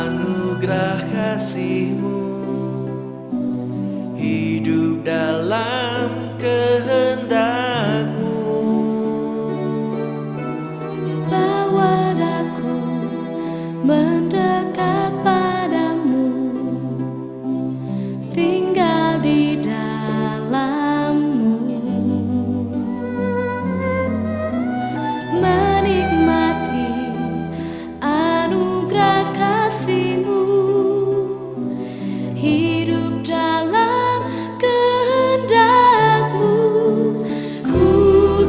anugerah kasih-Mu, hidup dalam kehendak-Mu. Bawa aku mendekat padamu, tinggal di dalam-Mu, menikmati anugerah kasih-Mu, hidup dalam kehendak-Mu. Ku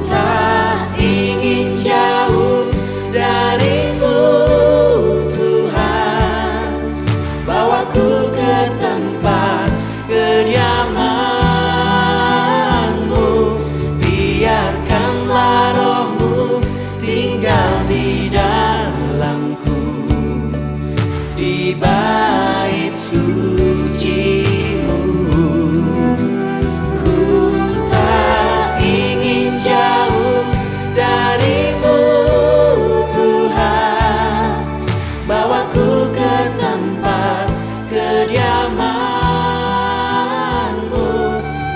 tak ingin jauh dari-Mu, Tuhan. Bawaku ke tempat kediaman-Mu, biarkanlah Roh-Mu tinggal di dalamku, di bait suci-Mu. Ku tak ingin jauh dari-Mu, Tuhan. Bawaku ke tempat kediaman-Mu,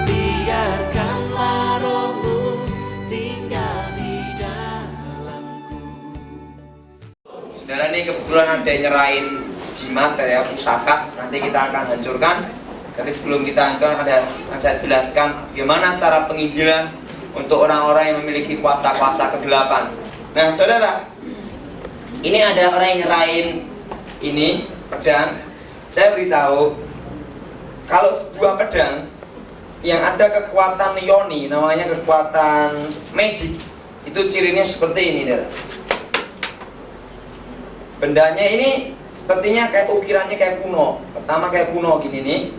biarkanlah Roh-Mu tinggal di dalamku. Saudara, ini kebetulan ada yang nyerahin jimat ya, pusaka. Nanti kita akan hancurkan. Tapi sebelum kita hancurkan, akan saya jelaskan bagaimana cara penginjilan untuk orang-orang yang memiliki kuasa-kuasa kegelapan. Nah, saudara, ini ada orang yang nyerahin ini pedang. Saya beritahu, kalau sebuah pedang yang ada kekuatan yoni, namanya kekuatan magic, itu cirinya seperti ini, saudara. Bendanya ini sepertinya kayak ukirannya kayak kuno. Pertama kayak kuno gini nih.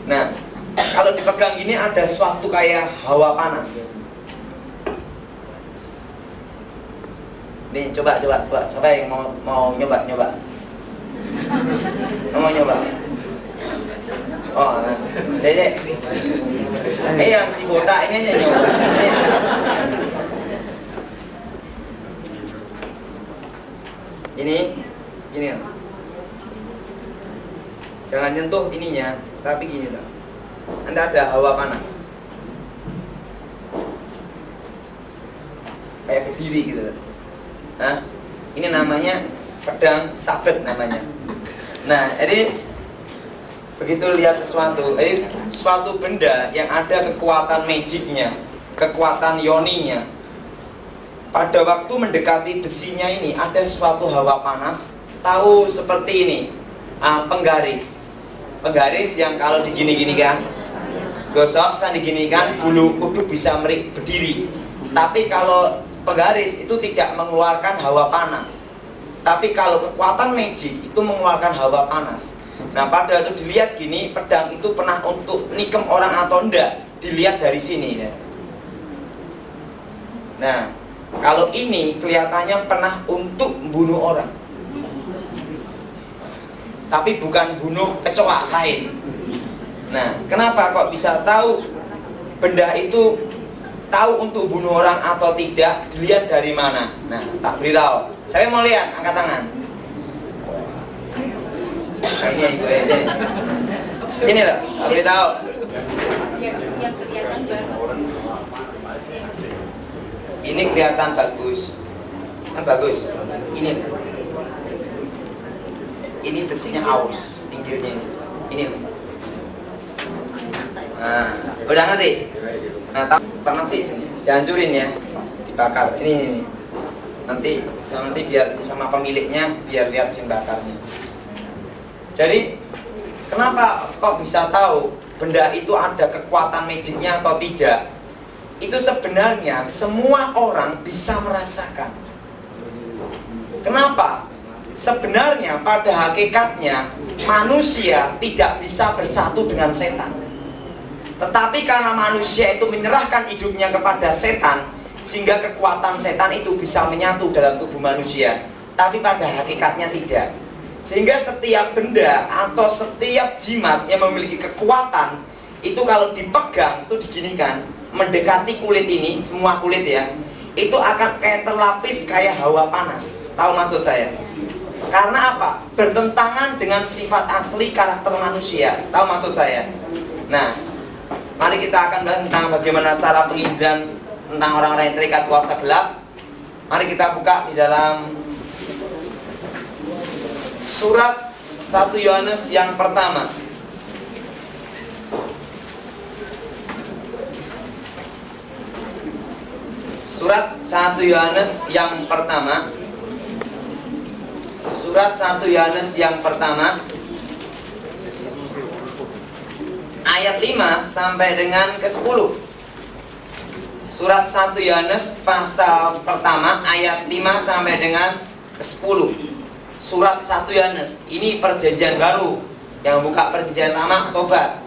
Nah, kalau dipegang gini ada suatu kayak hawa panas. Nih, coba. Siapa yang mau nyoba? Mau nyoba? Oh, Dede. Ini yang si botak ini aja nyoba. Ini. Jangan nyentuh ininya, tapi gini tak. Anda ada hawa panas. Kayak berdiri gitu. Hah? Ini namanya pedang sabet namanya. Nah, jadi begitu lihat suatu benda yang ada kekuatan magicnya, kekuatan yoninya, pada waktu mendekati besinya ini ada suatu hawa panas. Tahu seperti ini, penggaris yang kalau digini-gini kan, gosok, saya diginikan, bulu kuduk bisa berdiri. Tapi kalau penggaris itu tidak mengeluarkan hawa panas. Tapi kalau kekuatan magic itu mengeluarkan hawa panas. Nah, pada itu dilihat gini, pedang itu pernah untuk nikem orang atau enggak, dilihat dari sini ya. Nah, kalau ini kelihatannya pernah untuk membunuh orang, tapi bukan bunuh kecoa lain. Nah, kenapa kok bisa tahu benda itu tahu untuk bunuh orang atau tidak? Dilihat dari mana? Nah, tak beritahu. Saya mau lihat, angkat tangan. Nah, ini gue aja. Sini loh, tak beritahu. Ini kelihatan bagus. Kan bagus. Ini loh. Ini besinya aus, pinggirnya ini. Ini loh. Nah, udah ngerti? Nah, tangan sih sini, dihancurin ya, dibakar. Ini. Nanti biar sama pemiliknya biar lihat sin bakarnya. Jadi, kenapa kok bisa tahu benda itu ada kekuatan magicnya atau tidak? Itu sebenarnya semua orang bisa merasakan. Kenapa? Sebenarnya pada hakikatnya manusia tidak bisa bersatu dengan setan. Tetapi karena manusia itu menyerahkan hidupnya kepada setan, sehingga kekuatan setan itu bisa menyatu dalam tubuh manusia. Tapi pada hakikatnya tidak. Sehingga setiap benda atau setiap jimat yang memiliki kekuatan itu kalau dipegang, itu diginikan, mendekati kulit ini, semua kulit ya, itu akan kayak terlapis kayak hawa panas. Tahu maksud saya? Karena apa? Bertentangan dengan sifat asli karakter manusia. Tahu maksud saya? Nah, mari kita akan bahas tentang bagaimana cara penginjilan tentang orang-orang yang terikat kuasa gelap. Mari kita buka di dalam surat 1 Yohanes yang pertama. Surat 1 Yohanes yang pertama. Surat 1 Yohanes yang pertama ayat 5 sampai dengan ke-10. Surat 1 Yohanes pasal pertama ayat 5 sampai dengan ke-10. Surat 1 Yohanes, ini perjanjian baru. Yang buka perjanjian lama tobat.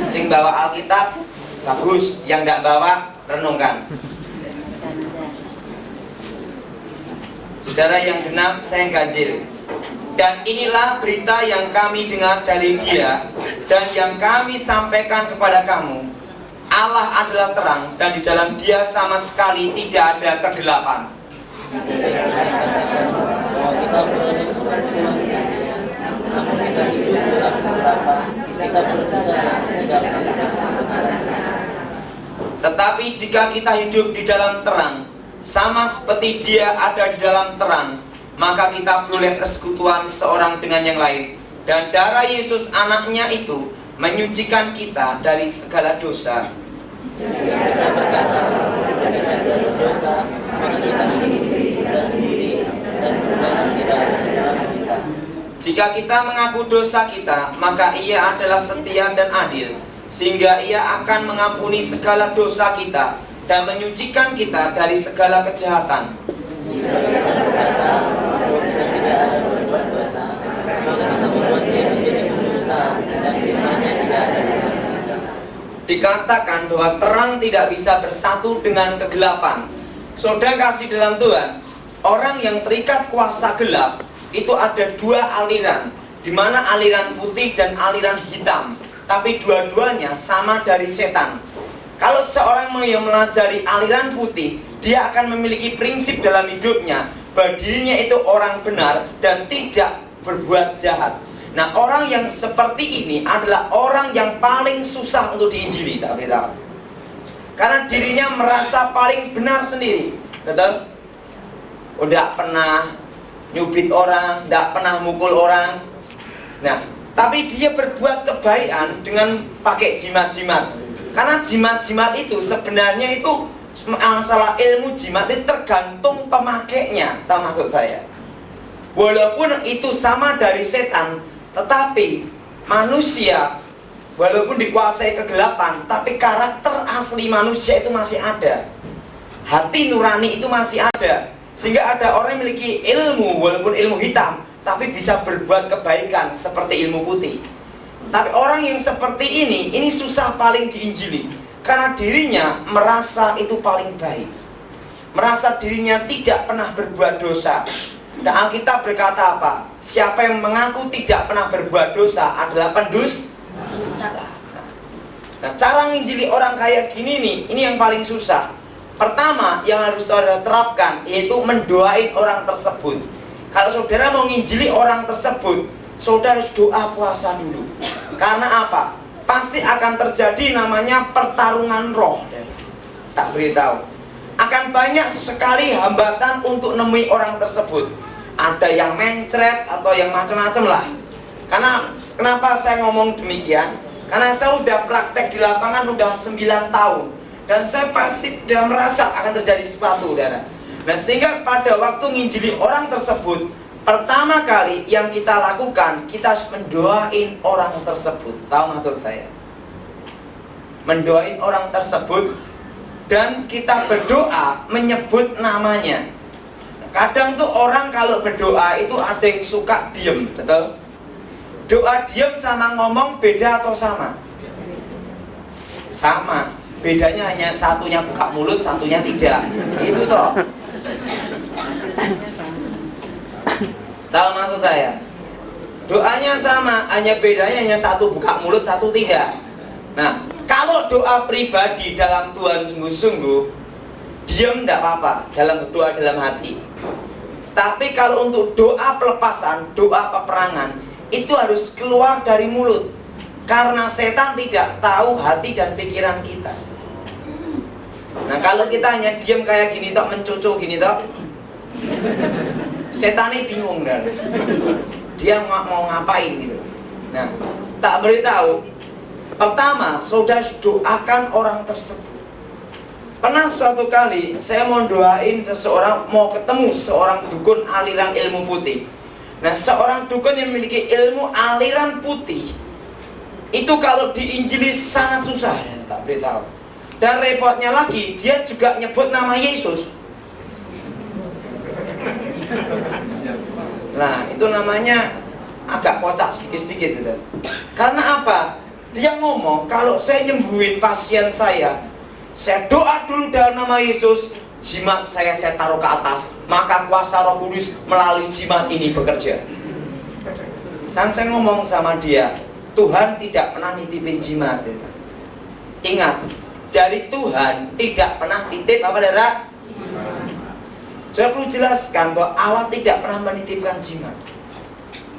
Sing bawa Alkitab bagus, yang tidak bawa renungkan. Saudara yang genap, saya ganjil. Dan inilah berita yang kami dengar dari Dia dan yang kami sampaikan kepada kamu. Allah adalah terang dan di dalam Dia sama sekali tidak ada kegelapan. Tetapi jika kita hidup di dalam terang, sama seperti Dia ada di dalam terang, maka kita beroleh persekutuan seorang dengan yang lain. Dan darah Yesus anaknya itu menyucikan kita dari segala dosa. Jika kita mengaku dosa kita, maka Ia adalah setia dan adil, sehingga Ia akan mengampuni segala dosa kita dan menyucikan kita dari segala kejahatan. Dikatakan bahwa terang tidak bisa bersatu dengan kegelapan. Saudara kasih dalam Tuhan, orang yang terikat kuasa gelap itu ada dua aliran, di mana aliran putih dan aliran hitam, tapi dua-duanya sama dari setan. Kalau seorang yang melajari aliran putih, dia akan memiliki prinsip dalam hidupnya bahwa dirinya itu orang benar dan tidak berbuat jahat. Nah, orang yang seperti ini adalah orang yang paling susah untuk diinjili, tak beritahu. Karena dirinya merasa paling benar sendiri, betul? Udah pernah nyubit orang, tidak pernah mukul orang. Nah, tapi dia berbuat kebaikan dengan pakai jimat-jimat. Karena jimat-jimat itu sebenarnya itu masalah ilmu jimat itu tergantung pemakainya, tahu maksud saya. Walaupun itu sama dari setan, tetapi manusia walaupun dikuasai kegelapan, tapi karakter asli manusia itu masih ada. Hati nurani itu masih ada. Sehingga ada orang yang memiliki ilmu walaupun ilmu hitam, tapi bisa berbuat kebaikan seperti ilmu putih. Tapi orang yang seperti ini susah paling diinjili. Karena dirinya merasa itu paling baik, merasa dirinya tidak pernah berbuat dosa. Dan Alkitab berkata apa? Siapa yang mengaku tidak pernah berbuat dosa adalah pendusta. Nah, cara menginjili orang kayak gini nih, ini yang paling susah. Pertama yang harus saudara terapkan yaitu mendoain orang tersebut. Kalau saudara mau menginjili orang tersebut, saudara harus doa puasa dulu. Karena apa? Pasti akan terjadi namanya pertarungan roh. Tak beritahu. Akan banyak sekali hambatan untuk nemui orang tersebut. Ada yang mencret atau yang macam-macam lah. Karena kenapa saya ngomong demikian? Karena saya udah praktek di lapangan udah 9 tahun. Dan saya pasti sudah merasa akan terjadi sesuatu, saudara. Nah, sehingga pada waktu nginjili orang tersebut, pertama kali yang kita lakukan, kita harus mendoain orang tersebut. Tahu maksud saya? Mendoain orang tersebut dan kita berdoa menyebut namanya. Kadang tuh orang kalau berdoa itu ada yang suka diem, betul? Doa diem sama ngomong beda atau sama? Sama. Bedanya hanya satunya buka mulut, satunya tidak. Itu toh. Tahu maksud saya? Doanya sama, hanya bedanya hanya satu buka mulut, satu tidak. Nah, kalau doa pribadi dalam Tuhan sungguh-sungguh, diam tidak apa-apa dalam berdoa dalam hati. Tapi kalau untuk doa pelepasan, doa peperangan, itu harus keluar dari mulut. Karena setan tidak tahu hati dan pikiran kita. Nah kalau kita hanya diam kayak gini tok, mencucuk gini tok, setannya bingung kan. Dia mau ngapain gitu. Nah, tak beritahu. Pertama, saudara doakan orang tersebut. Pernah suatu kali saya mau doain seseorang, mau ketemu seorang dukun aliran ilmu putih. Nah, seorang dukun yang memiliki ilmu aliran putih itu kalau diinjili sangat susah, ya, tak beritahu. Dan repotnya lagi, dia juga nyebut nama Yesus. Nah, itu namanya agak kocak sedikit-sedikit gitu. Karena apa? Dia ngomong, kalau saya nyembuhin pasien saya doa dulu dalam nama Yesus, jimat saya taruh ke atas, maka kuasa Roh Kudus melalui jimat ini bekerja. Saya ngomong sama dia, Tuhan tidak pernah nitipin jimat. Ingat, dari Tuhan tidak pernah titip apa darah? Saya perlu jelaskan bahwa Allah tidak pernah menitipkan jimat.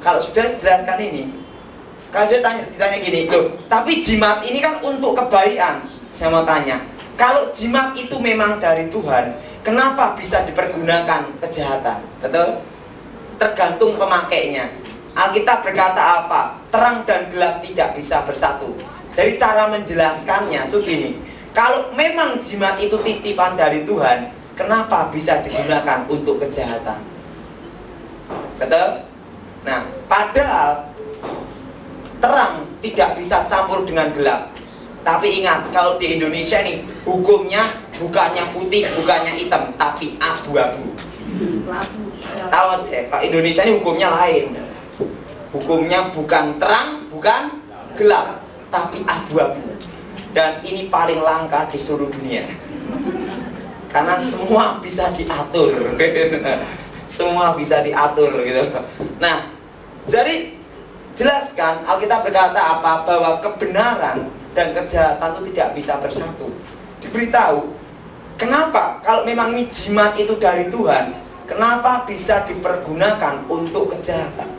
Kalau sudah jelaskan ini, kalau dia ditanya gini, loh, tapi jimat ini kan untuk kebaikan. Saya mau tanya, kalau jimat itu memang dari Tuhan, kenapa bisa dipergunakan kejahatan? Betul? Tergantung pemakainya. Alkitab berkata apa? Terang dan gelap tidak bisa bersatu. Jadi cara menjelaskannya tuh gini, kalau memang jimat itu titipan dari Tuhan, kenapa bisa digunakan untuk kejahatan? Betul? Nah, padahal terang tidak bisa campur dengan gelap. Tapi ingat, kalau di Indonesia nih, hukumnya bukannya putih, bukannya hitam, tapi abu-abu. Tahu ya, kalau Indonesia ini hukumnya lain. Hukumnya bukan terang, bukan gelap, tapi abu-abu. Dan ini paling langka di seluruh dunia. Karena semua bisa diatur. Semua bisa diatur gitu. Nah, jadi jelaskan, Alkitab berkata apa? Bahwa kebenaran dan kejahatan itu tidak bisa bersatu. Diberitahu, kenapa kalau memang ini jimat itu dari Tuhan, kenapa bisa dipergunakan untuk kejahatan?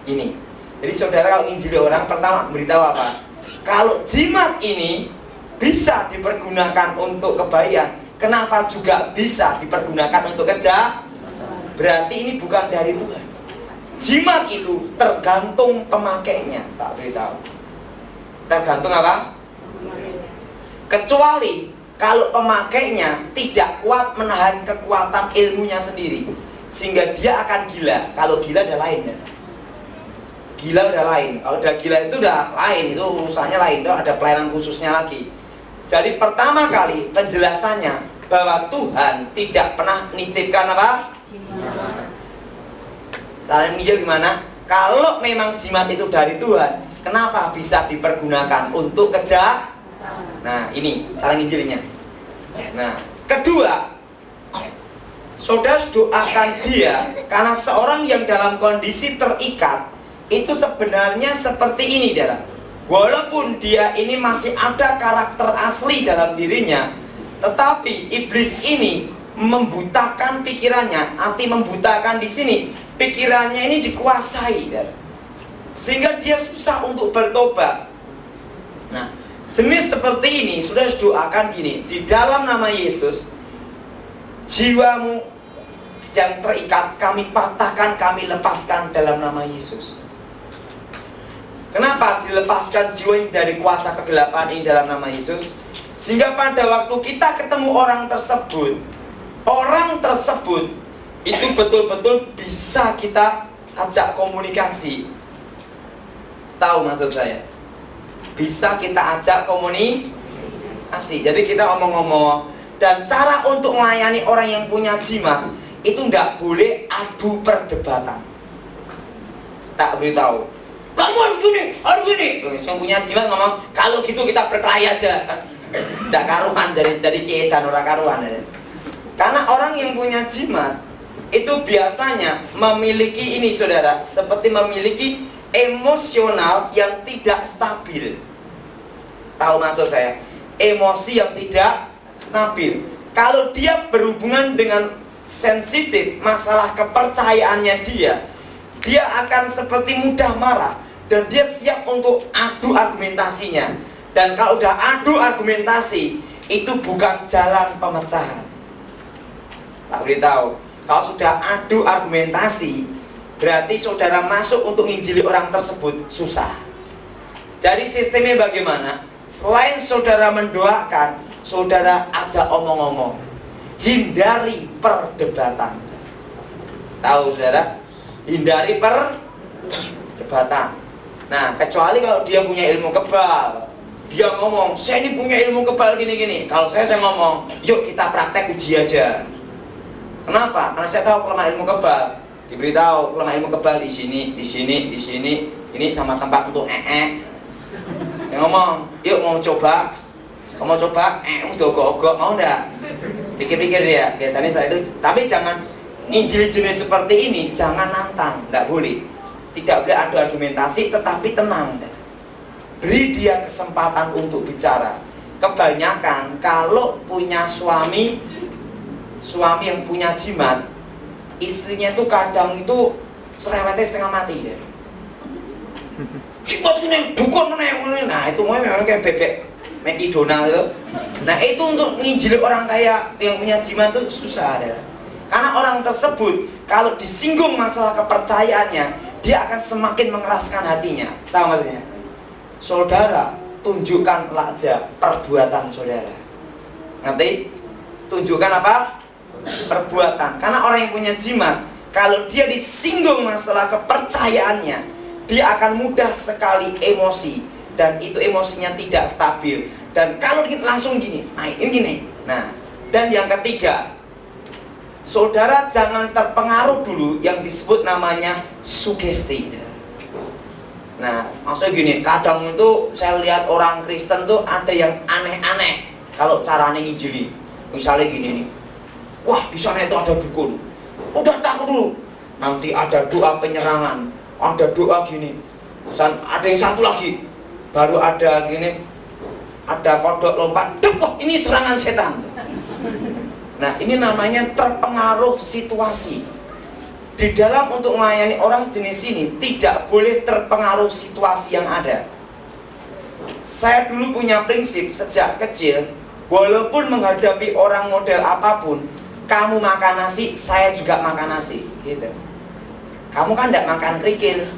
Ini. Jadi saudara kalau injili orang, pertama beritahu apa? Kalau jimat ini bisa dipergunakan untuk kebaikan, kenapa juga bisa dipergunakan untuk kejahatan? Berarti ini bukan dari Tuhan. Jimat itu tergantung pemakainya, tak beritahu. Tergantung apa? Kecuali kalau pemakainya tidak kuat menahan kekuatan ilmunya sendiri, sehingga dia akan gila. Kalau gila udah lain ya. Gila udah lain. Kalau udah gila itu udah lain, itu urusannya lain, itu ada pelayanan khususnya lagi. Jadi pertama kali penjelasannya bahwa Tuhan tidak pernah nitipkan apa? Cara menginjil gimana? Kalau memang jimat itu dari Tuhan, kenapa bisa dipergunakan untuk kejahatan? Nah, ini cara nginjilnya. Nah, kedua, saudara doakan dia, karena seorang yang dalam kondisi terikat itu sebenarnya seperti ini, saudara. Walaupun dia ini masih ada karakter asli dalam dirinya, tetapi iblis ini membutakan pikirannya. Arti membutakan di sini, pikirannya ini dikuasai, saudara. Sehingga dia susah untuk bertobat. Nah, jenis seperti ini sudah doakan gini, di dalam nama Yesus, jiwamu yang terikat kami patahkan, kami lepaskan dalam nama Yesus. Kenapa dilepaskan jiwa yang dari kuasa kegelapan ini dalam nama Yesus? Sehingga pada waktu kita ketemu orang tersebut itu betul-betul bisa kita ajak komunikasi. Tahu maksud saya? Bisa kita ajak komunikasi. Jadi kita omong-omong. Dan cara untuk melayani orang yang punya jimat itu tidak boleh adu perdebatan. Tak beritahu, kamu harus gini. Yang punya jimat ngomong, kalau gitu kita berkelahi aja. Tidak karuan dari kiedan orang karuan. Karena orang yang punya jimat itu biasanya memiliki ini, saudara, seperti memiliki emosional yang tidak stabil. Tahu maksud saya? Emosi yang tidak stabil. Kalau dia berhubungan dengan sensitif masalah kepercayaannya dia akan seperti mudah marah dan dia siap untuk adu argumentasinya. Dan kalau udah adu argumentasi, itu bukan jalan pemecahan. Tak beritahu, kalau sudah adu argumentasi, berarti saudara masuk untuk nginjili orang tersebut susah. Jadi sistemnya bagaimana? Selain saudara mendoakan, saudara ajak omong-omong. Hindari perdebatan. Tahu saudara? Hindari perdebatan. Nah, kecuali kalau dia punya ilmu kebal. Dia ngomong, saya ini punya ilmu kebal gini-gini. Kalau saya ngomong, yuk kita praktek uji aja. Kenapa? Karena saya tahu kelemahan ilmu kebal. Diberitahu kelemahan ilmu kebal di sini, di sini, di sini. Ini sama tempat untuk Saya ngomong, yuk mau coba. Kamu mau coba? Udah ogok-ogok, mau enggak? Pikir-pikir dia, biasanya setelah itu. Tapi jangan nginjili jenis seperti ini, jangan nantang, enggak boleh. Tidak boleh adu argumentasi, tetapi tenang. Beri dia kesempatan untuk bicara. Kebanyakan kalau punya suami yang punya jimat, istrinya itu kadang itu serempetnya setengah mati deh. Jimat ini dukun nih, nah itu memang kayak bebek McDonald itu. Nah itu untuk nginjili orang kaya yang punya jimat itu susah ada. Karena orang tersebut kalau disinggung masalah kepercayaannya, dia akan semakin mengeraskan hatinya. Tahu maksudnya? Saudara, tunjukkan aja perbuatan saudara. Ngerti? Tunjukkan apa? Perbuatan. Karena orang yang punya jimat, kalau dia disinggung masalah kepercayaannya, dia akan mudah sekali emosi. Dan itu emosinya tidak stabil. Dan kalau langsung gini, nah ini gini. Nah, dan yang ketiga, saudara jangan terpengaruh dulu yang disebut namanya sugesti. Nah, maksudnya gini, kadang itu saya lihat orang Kristen tuh ada yang aneh-aneh kalau caranya nginjili. Misalnya gini nih, wah di sana itu ada dukun. Udah takut dulu, nanti ada doa penyerangan, ada doa gini. Dan ada yang satu lagi, baru ada gini, ada kodok lompat, wah ini serangan setan. Nah ini namanya terpengaruh situasi. Di dalam untuk melayani orang jenis ini tidak boleh terpengaruh situasi yang ada. Saya dulu punya prinsip sejak kecil, walaupun menghadapi orang model apapun, kamu makan nasi, saya juga makan nasi, gitu. Kamu kan tidak makan kerikil.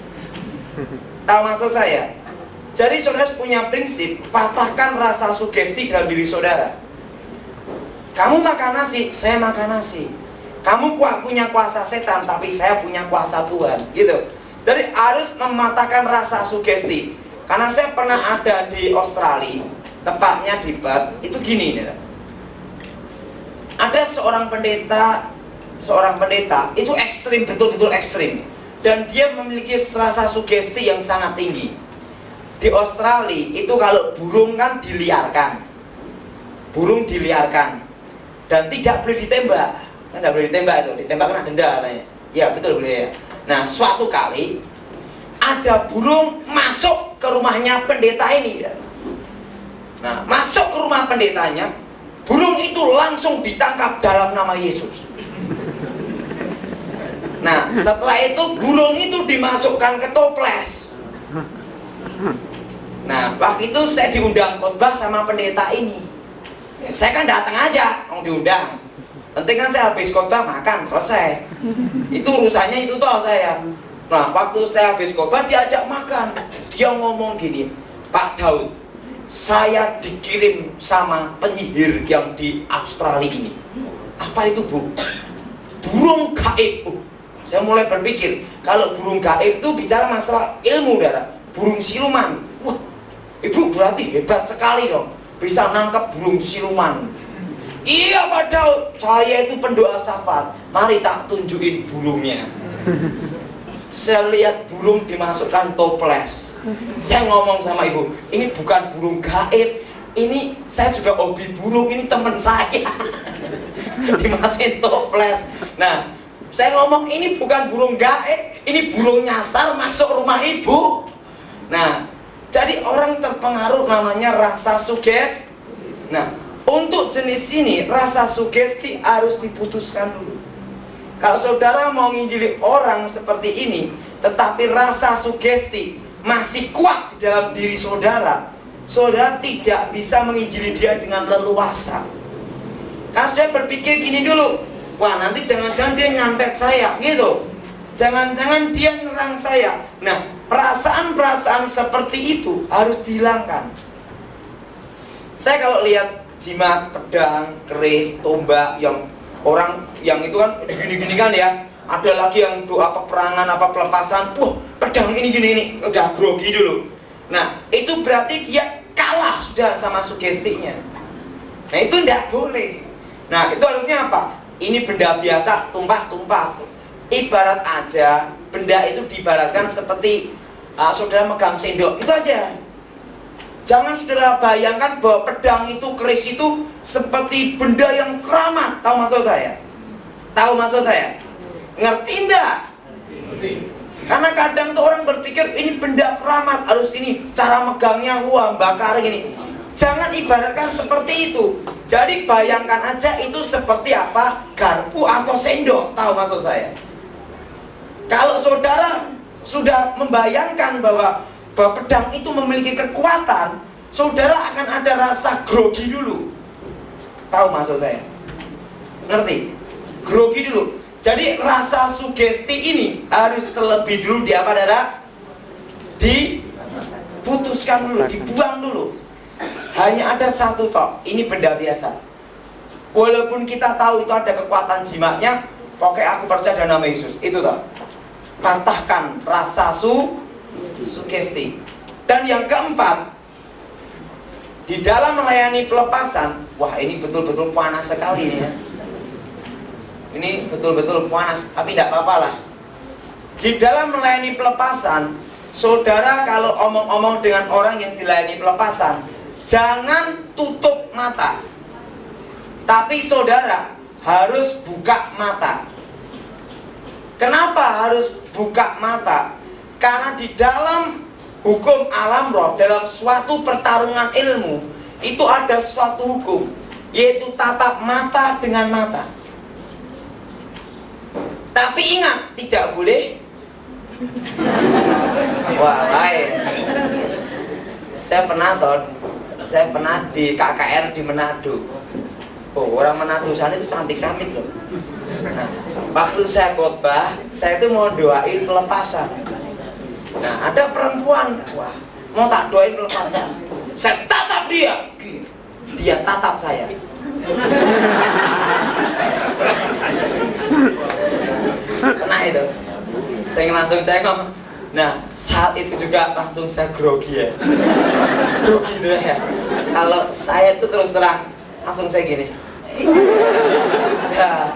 Tahu maksud saya? Jadi saudara punya prinsip, patahkan rasa sugesti dalam diri saudara. Kamu makan nasi, saya makan nasi. Kamu punya kuasa setan, tapi saya punya kuasa Tuhan, gitu. Jadi harus mematahkan rasa sugesti. Karena saya pernah ada di Australia, tepatnya di Perth, itu gini, ya. Ada seorang pendeta itu ekstrim, betul-betul ekstrim, dan dia memiliki rasa sugesti yang sangat tinggi. Di Australia itu kalau burung kan diliarkan, dan tidak boleh ditembak. Kan tidak boleh ditembak itu, ditembak kena denda katanya. Ya betul boleh ya. Nah suatu kali ada burung masuk ke rumahnya pendeta ini. Nah masuk ke rumah pendetanya, burung itu langsung ditangkap dalam nama Yesus. Nah setelah itu burung itu dimasukkan ke toples. Nah waktu itu saya diundang khotbah sama pendeta ini. Ya, saya kan datang aja, mau diundang. Penting kan saya habis khotbah makan, selesai. Itu urusannya itu toh saya. Nah waktu saya habis khotbah diajak makan, dia ngomong gini, Pak Daud, saya dikirim sama penyihir yang di Australia ini. Apa itu Bu? Burung gaib. Saya mulai berpikir, kalau burung gaib itu bicara masalah ilmu darah, burung siluman. Wah, Ibu berarti hebat sekali dong, bisa nangkep burung siluman. Iya Pak Daud, saya itu pendoa syafaat. Mari tak tunjukin burungnya. Saya lihat burung dimasukkan toples. Saya ngomong sama ibu, ini bukan burung gaib, ini saya juga hobi burung, ini teman saya. Dimasukin toples. Nah, saya ngomong ini bukan burung gaib, ini burung nyasar masuk rumah ibu. Nah, jadi orang terpengaruh namanya rasa sugesti. Nah, untuk jenis ini rasa sugesti harus diputuskan dulu. Kalau saudara mau nginjili orang seperti ini, tetapi rasa sugesti masih kuat di dalam diri saudara, saudara tidak bisa menginjili dia dengan leluasa. Karena saudara berpikir gini dulu, wah nanti jangan-jangan dia nyantet saya, gitu. Jangan-jangan dia nyerang saya. Nah, perasaan-perasaan seperti itu harus dihilangkan. Saya kalau lihat jimat, pedang, keris, tombak yang orang yang itu kan gini-gini kan ya, ada lagi yang doa peperangan apa pelepasan, wah pedang ini udah grogi dulu. Nah, itu berarti dia kalah sudah sama sugestinya. Nah, itu tidak boleh. Nah, itu harusnya apa? Ini benda biasa, tumpas-tumpas. Ibarat aja, benda itu diibaratkan seperti saudara megang sendok, itu aja. Jangan saudara bayangkan bahwa pedang itu, keris itu seperti benda yang keramat. Tahu maksud saya? Tahu maksud saya? Ngerti enggak? Karena kadang tuh orang berpikir ini benda keramat, harus ini cara megangnya, wah bakar gini. Jangan ibaratkan seperti itu. Jadi bayangkan aja itu seperti apa? Garpu atau sendok. Tahu maksud saya? Kalau saudara sudah membayangkan bahwa pedang itu memiliki kekuatan, saudara akan ada rasa grogi dulu. Tahu maksud saya? Ngerti? Grogi dulu. Jadi rasa sugesti ini harus terlebih dulu di apa, Dara? Diputuskan dulu, dibuang dulu. Hanya ada satu tok, ini benda biasa. Walaupun kita tahu itu ada kekuatan jimatnya, pokoknya aku percaya dalam nama Yesus. Itu toh. Patahkan rasa sugesti. Dan yang keempat, di dalam melayani pelepasan, wah ini betul-betul panas sekali ini ya. Ini betul-betul panas, tapi tidak apa-apa lah. Di dalam melayani pelepasan, saudara kalau omong-omong dengan orang yang dilayani pelepasan, jangan tutup mata. Tapi saudara harus buka mata. Kenapa harus buka mata? Karena di dalam hukum alam roh, dalam suatu pertarungan ilmu, itu ada suatu hukum, yaitu tatap mata dengan mata. Tapi ingat, tidak boleh. Wah, lain. Saya pernah di KKR di Manado. Oh, orang Manado sana itu cantik-cantik loh. Nah, waktu saya khotbah, saya itu mau doain pelepasan. Nah, ada perempuan, wah, mau tak doain pelepasan. Saya tatap dia, dia tatap saya. Pernah itu. Saya ngomong. Nah, saat itu juga langsung saya grogi ya. Grogi itu ya. Kalau saya itu terus terang, langsung saya gini. Ya,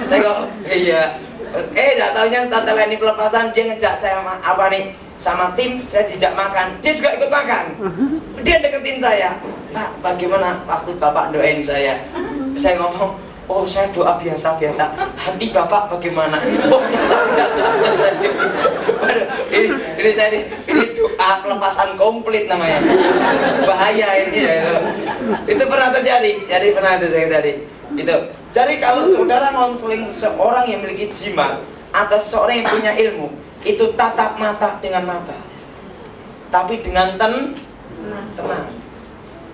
saya kok iya. Enggak taunya tante Leni pelepasan, dia ngejak saya sama tim, saya dijak makan, dia juga ikut makan. Dia deketin saya. Pak, bagaimana waktu Bapak doain saya? Saya ngomong, oh saya doa biasa-biasa. Hati Bapak bagaimana? Oh biasa-biasa. Ini doa pelepasan komplit namanya. Bahaya ini ya itu pernah terjadi. Jadi pernah itu saya tadi. Itu. Jadi kalau saudara konseling seseorang yang memiliki jimat atau seseorang yang punya ilmu, itu tatap mata dengan mata. Tapi dengan tenang.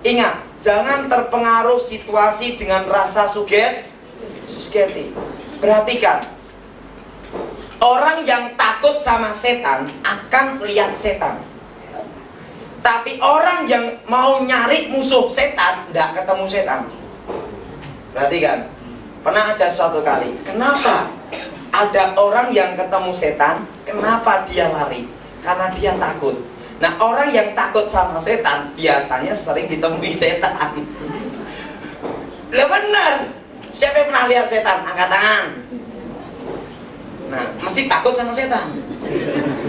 Ingat, jangan terpengaruh situasi dengan rasa sugesti. Perhatikan, orang yang takut sama setan akan lihat setan. Tapi orang yang mau nyari musuh setan, tidak ketemu setan. Perhatikan, pernah ada suatu kali, kenapa ada orang yang ketemu setan, kenapa dia lari? Karena dia takut. Nah, orang yang takut sama setan biasanya sering ditemui setan. Lah benar. Siapa yang pernah lihat setan? Angkat tangan. Nah, mesti takut sama setan.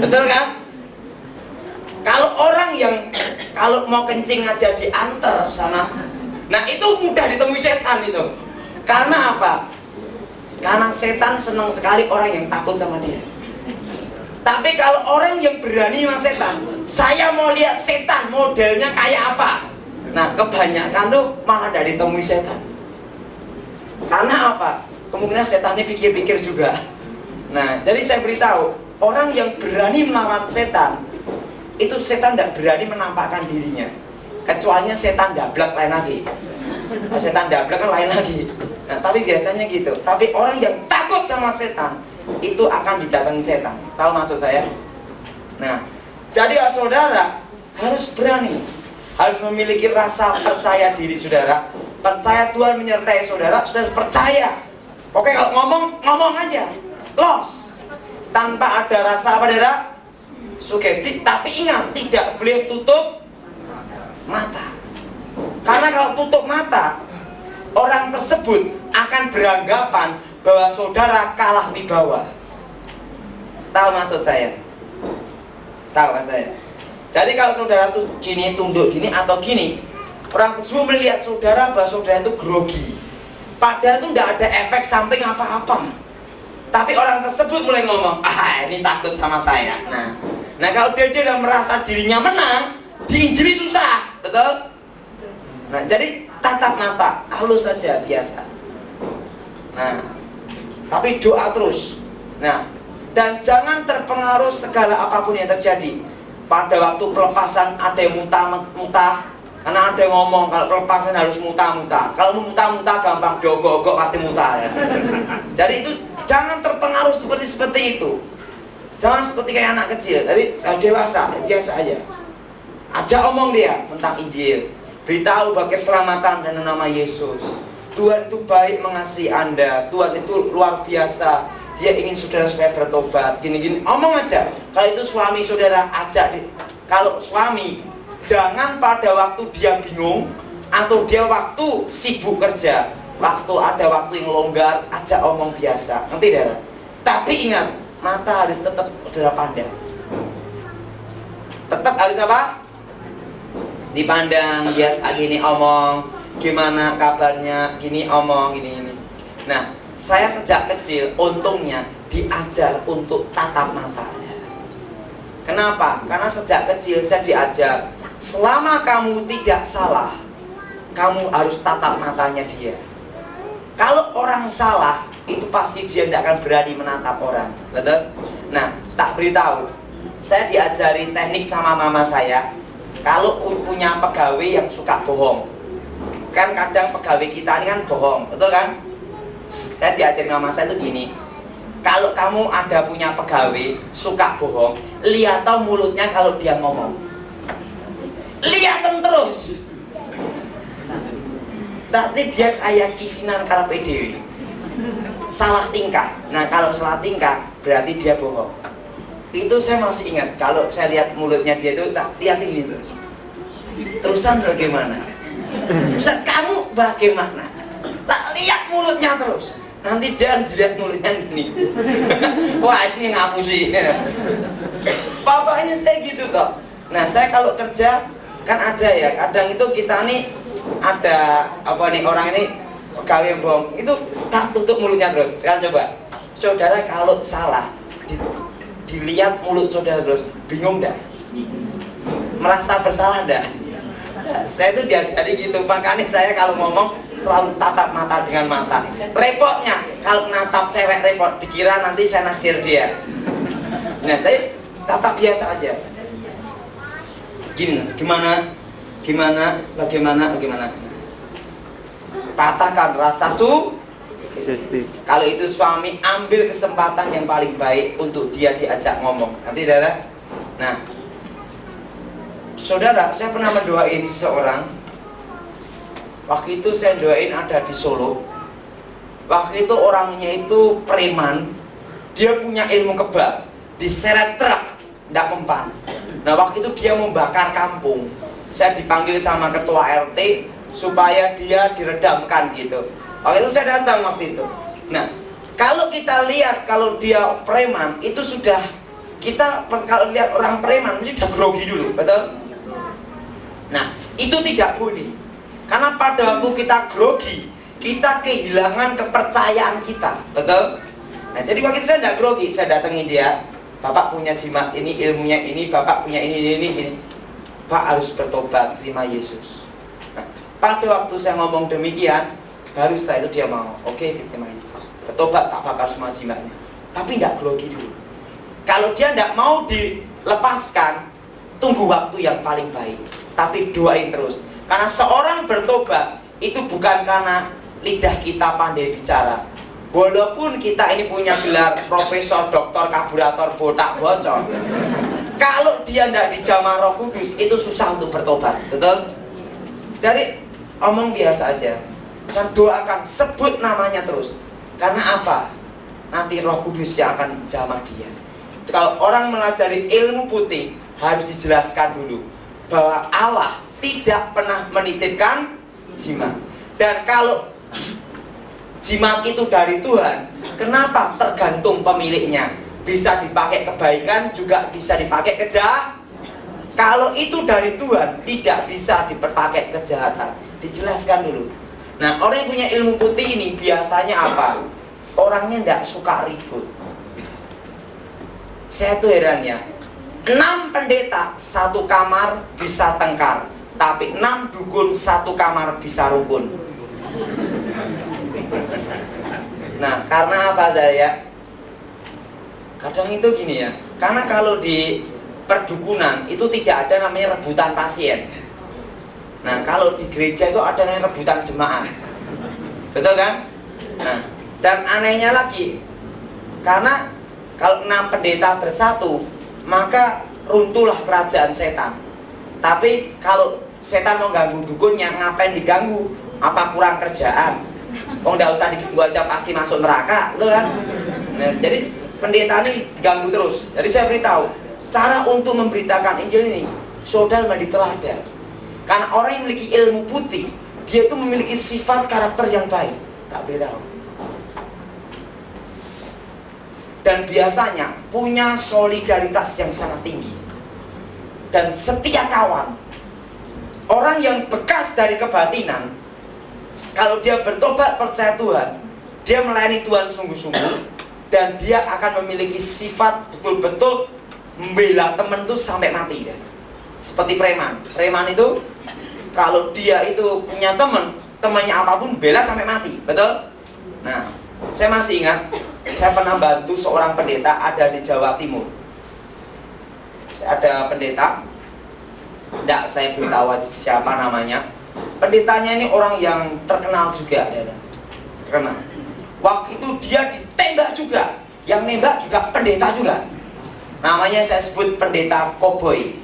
Betul kan? Kalau orang yang kalau mau kencing aja diantar sama, nah itu mudah ditemui setan itu. Karena apa? Karena setan senang sekali orang yang takut sama dia. Tapi kalau orang yang berani sama setan, saya mau lihat setan modelnya kayak apa. Nah, kebanyakan tuh malah dari temui setan. Karena apa? kemungkinan setannya pikir-pikir juga. Nah, jadi saya beritahu, orang yang berani melawan setan, itu setan tidak berani menampakkan dirinya. Kecuali setan dablek lain lagi. Setan dablek kan lain lagi. Nah, tapi biasanya gitu. Tapi orang yang takut sama setan, itu akan didatangi setan. Tahu maksud saya? Nah, jadi saudara harus berani, harus memiliki rasa percaya diri saudara. Percaya Tuhan menyertai saudara, saudara percaya. Oke, kalau ngomong aja, los, tanpa ada rasa apa saudara? Sugesti. Tapi ingat, tidak boleh tutup mata. Karena kalau tutup mata, orang tersebut akan beranggapan bahwa saudara kalah wibawa. Tahu maksud saya? Tahu kan saya? Jadi kalau saudara tuh gini, tunduk gini atau gini, orang tersebut melihat saudara bahwa saudara itu grogi. Padahal itu tidak ada efek samping apa-apa. Tapi orang tersebut mulai ngomong, ini takut sama saya. Nah kalau dia sudah merasa dirinya menang, diinjili susah, betul? Nah, jadi tatap mata, halus saja, biasa. Nah, tapi doa terus. Nah, dan jangan terpengaruh segala apapun yang terjadi. Pada waktu pelepasan ada yang muntah-muntah, karena ada yang ngomong kalau pelepasan harus muntah-muntah. Kalau muntah-muntah gampang, diogok-ogok pasti muntah ya. Jadi itu jangan terpengaruh seperti itu. Jangan seperti kayak anak kecil. Jadi dewasa, biasa aja. Ajak omong dia tentang Injil. Beritahu bahwa keselamatan dan nama Yesus. Tuhan itu baik mengasihi Anda. Tuhan itu luar biasa. Dia ingin saudara supaya bertobat. Gini-gini, omong aja. Kalau itu suami saudara, ajak. Kalau suami, jangan pada waktu dia bingung atau dia waktu sibuk kerja, waktu ada waktu yang longgar, ajak omong biasa. Ngerti saudara? Tapi ingat, mata harus tetap saudara pandang. Tetap harus apa? Dipandang, biasa gini omong, gimana kabarnya, gini omong, gini. Nah, saya sejak kecil untungnya diajar untuk tatap mata. Kenapa? Karena sejak kecil saya diajar, selama kamu tidak salah, kamu harus tatap matanya dia. Kalau orang salah, itu pasti dia tidak akan berani menatap orang, betul? Nah, tak beritahu, saya diajari teknik sama mama saya. Kalau punya pegawai yang suka bohong, kan kadang pegawai kita ini kan bohong, betul kan? Saya diajarin mama saya itu gini, kalau kamu ada punya pegawai suka bohong, lihat tahu mulutnya kalau dia ngomong, lihatin terus. Nanti dia kayak kisinan karpe dewi, salah tingkah. Nah kalau salah tingkah berarti dia bohong. Itu saya masih ingat, kalau saya lihat mulutnya dia itu, tak lihatin gini terus. Terusan bagaimana? Terusan kamu bagaimana? Tak lihat mulutnya terus. Nanti dia dilihat mulutnya gini. Wah ini ngaku sih. Bapaknya saya gitu kok. Nah saya kalau kerja kan ada ya, kadang itu kita nih ada apa nih, orang ini pegawai yang bohong, itu tak tutup mulutnya terus. Sekarang coba, saudara kalau salah dilihat mulut saudara terus, bingung enggak? Merasa bersalah enggak? Saya itu diajari gitu, makanya saya kalau ngomong selalu tatap mata dengan mata. Repotnya kalau natap cewek repot, dikira nanti saya naksir dia. Nah, tapi tatap biasa aja. Gini, gimana? Patahkan rasa kalau itu suami, ambil kesempatan yang paling baik untuk dia diajak ngomong. Nanti saudara. Nah, saudara, saya pernah mendoain seseorang. Waktu itu saya doain ada di Solo. Waktu itu orangnya itu preman. Dia punya ilmu kebal. Diseret truk, tidak mempan. Nah waktu itu dia membakar kampung. Saya dipanggil sama ketua RT supaya dia diredamkan gitu. Waktu itu saya datang waktu itu. Nah, kalau kita lihat kalau dia preman, itu sudah kita kalau lihat orang preman mesti sudah grogi dulu, betul? Nah, itu tidak boleh. Karena pada waktu kita grogi, kita kehilangan kepercayaan kita, betul? Nah, jadi waktu itu saya tidak grogi, saya datangi dia. Bapak punya jimat ini, ilmunya ini, Bapak punya ini. Pak harus bertobat, terima Yesus. Nah, pada waktu saya ngomong demikian, Baru setelah itu dia mau, oke diterima Yesus, bertobat, tak bakar semua jimatnya. Tapi tidak grogi dulu. Kalau dia tidak mau dilepaskan, tunggu waktu yang paling baik, tapi doain terus. Karena seorang bertobat itu bukan karena lidah kita pandai bicara. Walaupun kita ini punya gelar profesor, doktor, kaburator, botak, bocor, kalau dia tidak dijamah Roh Kudus, itu susah untuk bertobat, betul? Jadi omong biasa aja, saya doakan, sebut namanya terus. Karena apa? Nanti Roh Kudus yang akan jamah dia. Kalau orang melajari ilmu putih, harus dijelaskan dulu bahwa Allah tidak pernah menitipkan jimat. Dan kalau jimat itu dari Tuhan, kenapa tergantung pemiliknya? Bisa dipakai kebaikan, juga bisa dipakai kejahatan. Kalau itu dari Tuhan, tidak bisa dipakai kejahatan. Dijelaskan dulu. Nah, orang yang punya ilmu putih ini biasanya apa? Orangnya tidak suka ribut. Saya tuh herannya, 6 pendeta satu kamar bisa tengkar, tapi 6 dukun satu kamar bisa rukun. Nah, karena apa daya? Kadang itu gini ya, karena kalau di perdukunan itu tidak ada namanya rebutan pasien. Nah, kalau di gereja itu ada namanya rebutan jemaat. Betul kan? Nah, dan anehnya lagi, karena kalau 6 pendeta bersatu, maka runtuhlah kerajaan setan. Tapi kalau setan mau ganggu dukunnya, ngapain diganggu? Apa kurang kerjaan? Oh, nggak usah diganggu aja pasti masuk neraka, betul kan? Nah, jadi pendeta ini diganggu terus. Jadi saya beritahu, cara untuk memberitakan Injil ini, saudara menjadi teladan. Karena orang yang memiliki ilmu putih, dia itu memiliki sifat karakter yang baik. Tak beritahu. Dan biasanya punya solidaritas yang sangat tinggi dan setia kawan. Orang yang bekas dari kebatinan, kalau dia bertobat percaya Tuhan, dia melayani Tuhan sungguh-sungguh, dan dia akan memiliki sifat betul-betul membela teman itu sampai mati ya. Seperti preman. Preman itu kalau dia itu punya teman, temannya apapun bela sampai mati, betul? Nah, saya masih ingat, saya pernah bantu seorang pendeta ada di Jawa Timur. Ada pendeta, tidak saya beritahu aja siapa namanya. Pendetanya ini orang yang terkenal juga, ya, terkenal. Waktu itu dia ditembak juga, yang nembak juga pendeta juga. Namanya saya sebut pendeta koboi.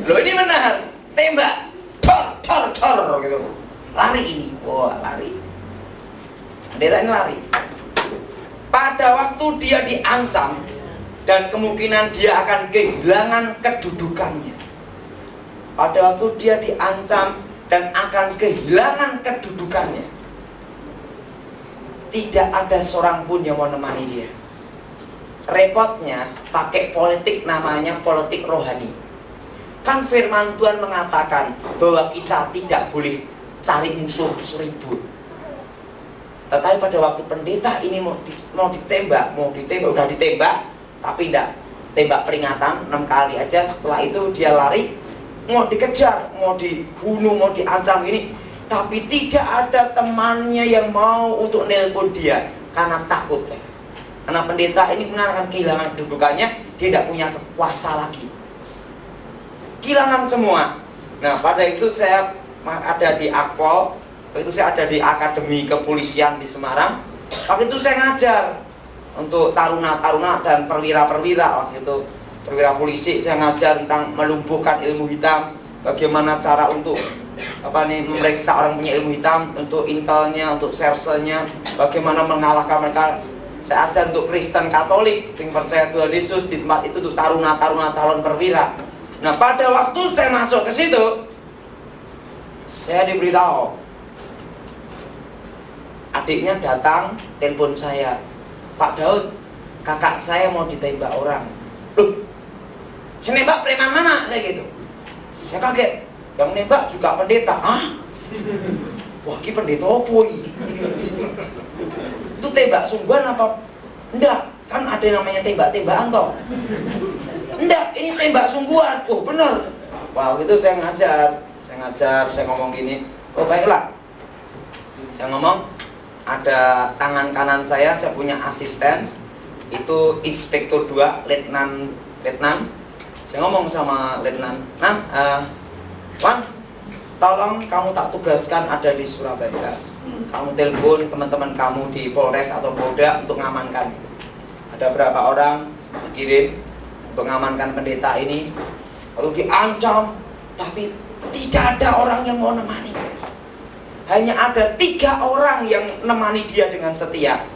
Loh, ini benar, tembak, tor gitu. Lari ini, wah lari. Pendeta ini lari. Pada waktu dia diancam dan kemungkinan dia akan kehilangan kedudukannya. Pada waktu dia diancam dan akan kehilangan kedudukannya, tidak ada seorang pun yang mau menemani dia. Repotnya pakai politik, namanya politik rohani. Kan firman Tuhan mengatakan bahwa kita tidak boleh cari musuh ribut. Tetapi pada waktu pendeta ini mau ditembak, udah ditembak, tapi tidak tembak peringatan 6 kali aja. Setelah itu dia lari, mau dikejar, mau dibunuh, mau diancam ini, tapi tidak ada temannya yang mau untuk nelpon dia karena takut ya. Karena pendeta ini akan kehilangan kedudukannya, dia tidak punya kuasa lagi, kehilangan semua. Nah, pada itu saya ada di Akpol, waktu itu saya ada di Akademi Kepolisian di Semarang. Waktu itu saya ngajar untuk taruna-taruna dan perwira-perwira. Waktu itu perwira polisi, saya ngajar tentang melumpuhkan ilmu hitam, bagaimana cara untuk memeriksa orang punya ilmu hitam, untuk intelnya, untuk sersernya, bagaimana mengalahkan mereka. Saya ajar untuk Kristen Katolik yang percaya Tuhan Yesus di tempat itu untuk taruna-taruna calon perwira. Nah, pada waktu saya masuk ke situ, saya diberitahu, adiknya datang telepon saya, Pak Daud, kakak saya mau ditembak orang. Loh, saya nembak preman mana? Saya gitu. Saya kaget. Yang nembak juga pendeta. Hah? Wah, ini pendeta apa ini? Itu tembak sungguhan apa? Enggak, kan ada yang namanya tembak-tembakan toh. Enggak, ini tembak sungguhan. Oh, bener. Wah, itu saya ngajar, saya ngomong gini. Oh, baiklah. Saya ngomong, ada tangan kanan saya punya asisten, itu Inspektur 2, Letnan. Saya ngomong sama Letnan, Wan, tolong kamu tak tugaskan ada di Surabaya. Kamu telepon teman-teman kamu di Polres atau Polda untuk mengamankan. Ada berapa orang dikirim untuk mengamankan pendeta ini. Lalu diancam, tapi tidak ada orang yang mau nemani. Hanya ada 3 orang yang nemani dia dengan setia.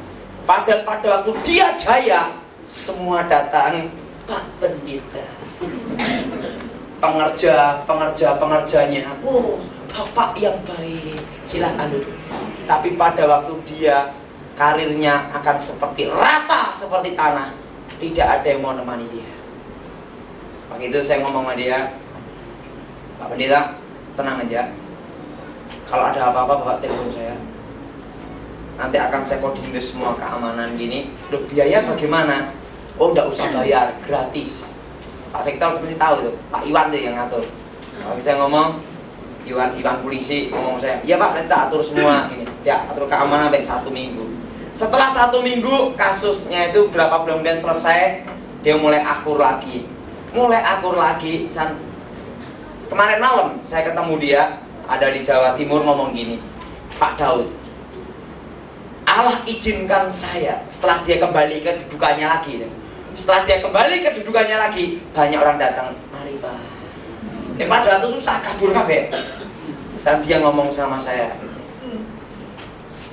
Padahal pada waktu dia jaya, semua datang, Pak Pendeta, pengerjanya, Bapak yang baik, silakan duduk. Tapi pada waktu dia karirnya akan seperti rata seperti tanah, tidak ada yang mau nemani dia. Waktu itu saya ngomong sama dia, Pak Pendeta, tenang aja. Kalau ada apa-apa Bapak telepon saya. Nanti akan saya koordinir semua keamanan gini. Loh, biaya bagaimana? Oh, enggak usah bayar, gratis. Pak Victor pasti tahu itu, Pak Iwan deh yang ngatur. Kalau saya ngomong, Iwan polisi ngomong saya, iya Pak, kita atur semua ini. Ya, atur keamanan sampai 1 minggu. Setelah 1 minggu, kasusnya itu berapa bulan kemudian selesai, dia mulai akur lagi. Kemarin malam saya ketemu dia, ada di Jawa Timur, ngomong gini, Pak Daud, Allah izinkan saya setelah dia kembali ke kedudukannya lagi. Setelah dia kembali ke kedudukannya lagi, banyak orang datang, mari Pak. Padahal itu susah kabur kabeh. Saat dia ngomong sama saya,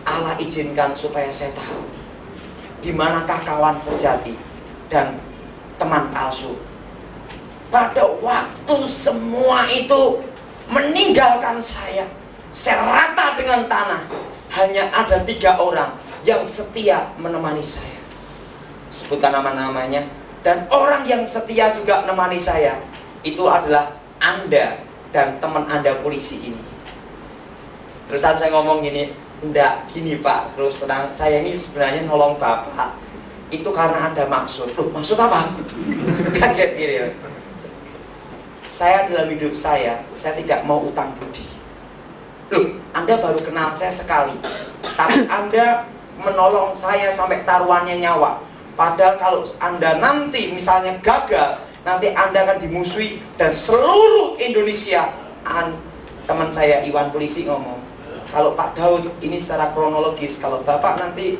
Allah izinkan supaya saya tahu di manakah kawan sejati dan teman palsu. Pada waktu semua itu meninggalkan saya rata dengan tanah, hanya ada 3 orang yang setia menemani saya. Sebutkan nama-namanya. Dan orang yang setia juga menemani saya itu adalah Anda dan teman Anda polisi ini. Terus saya ngomong gini, enggak gini Pak, terus terang, saya ini sebenarnya nolong Bapak itu karena ada maksud. Loh, maksud apa? Kaget gini. Saya dalam hidup saya tidak mau utang budi. Loh, Anda baru kenal saya sekali, tapi Anda menolong saya sampai taruhannya nyawa. Padahal kalau Anda nanti misalnya gagal, nanti Anda akan dimusuhi dan seluruh Indonesia. Teman saya Iwan polisi ngomong, kalau Pak Daud ini secara kronologis, kalau Bapak nanti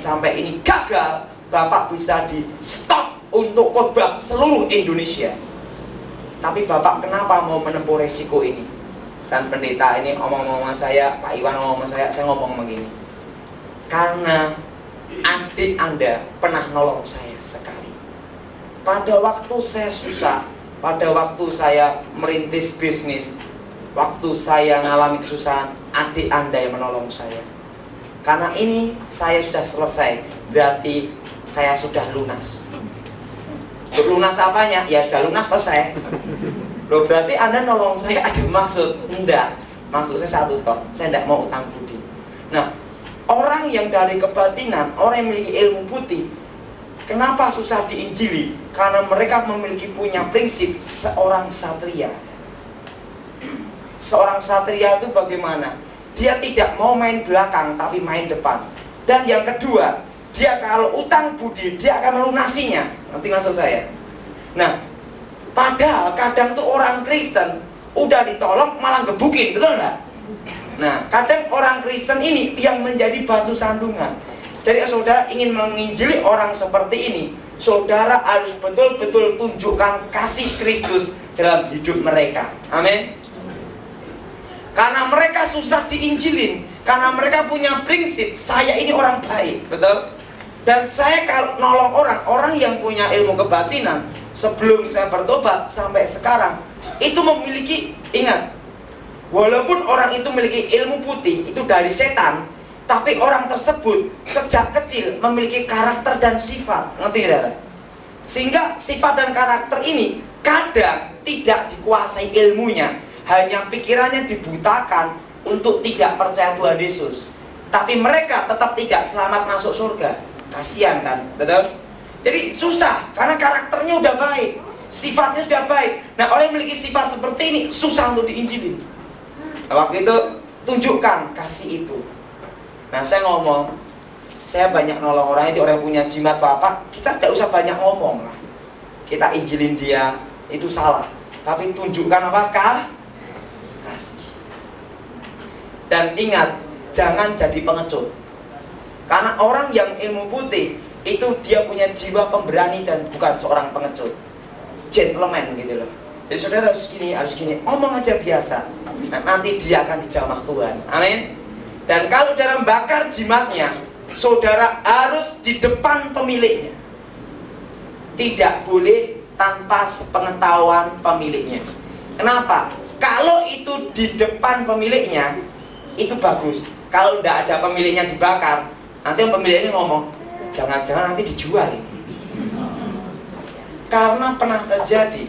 sampai ini gagal, Bapak bisa di stop untuk khotbah seluruh Indonesia. Tapi Bapak kenapa mau menempuh resiko ini? Sang pendeta ini ngomong-ngomong sama saya, Pak Iwan ngomong sama saya ngomong begini, karena adik Anda pernah nolong saya sekali. Pada waktu saya susah, pada waktu saya merintis bisnis, waktu saya mengalami kesusahan, adik Anda yang menolong saya. Karena ini saya sudah selesai, berarti saya sudah lunas. Lunas apanya? Ya sudah lunas, selesai. Loh, berarti Anda nolong saya ada maksud? Enggak. Maksud saya satu toh, saya tidak mau utang budi. Nah, orang yang dari kebatinan, orang yang memiliki ilmu putih, kenapa susah diinjili? Karena mereka memiliki punya prinsip seorang satria. Seorang satria itu bagaimana? Dia tidak mau main belakang, tapi main depan. Dan yang kedua, dia kalau utang budi, dia akan melunasinya. Nanti maksud saya. Nah, padahal kadang tuh orang Kristen udah ditolong malah gebukin, betul nggak? Nah, kadang orang Kristen ini yang menjadi batu sandungan. Jadi saudara ingin menginjili orang seperti ini, saudara harus betul-betul tunjukkan kasih Kristus dalam hidup mereka. Amin. Karena mereka susah diinjilin, karena mereka punya prinsip, saya ini orang baik, betul? Dan saya kalau nolong orang yang punya ilmu kebatinan, sebelum saya bertobat sampai sekarang, itu memiliki, ingat, walaupun orang itu memiliki ilmu putih, itu dari setan, tapi orang tersebut sejak kecil memiliki karakter dan sifat, ngerti tidak? Sehingga sifat dan karakter ini kadang tidak dikuasai ilmunya, hanya pikirannya dibutakan untuk tidak percaya Tuhan Yesus. Tapi mereka tetap tidak selamat masuk surga. Kasihan kan, betul? Jadi susah, karena karakternya udah baik, sifatnya sudah baik. Nah, orang yang memiliki sifat seperti ini susah untuk diinjilin. Nah, waktu itu tunjukkan kasih itu. Nah, saya ngomong, saya banyak nolong orang itu, orang yang punya jimat apa, kita tidak usah banyak ngomong lah. Kita injilin dia, itu salah. Tapi tunjukkan apakah? Kasih. Dan ingat, jangan jadi pengecut. Karena orang yang ilmu putih, itu dia punya jiwa pemberani dan bukan seorang pengecut. Gentleman gitu loh. Jadi saudara harus gini, omong aja biasa. Nah, nanti dia akan dijamah Tuhan. Amin. Dan kalau dalam bakar jimatnya, saudara harus di depan pemiliknya. Tidak boleh tanpa sepengetahuan pemiliknya. Kenapa? Kalau itu di depan pemiliknya, itu bagus. Kalau tidak ada pemiliknya dibakar, nanti pemiliknya ngomong, jangan-jangan nanti dijual ini. Karena pernah terjadi.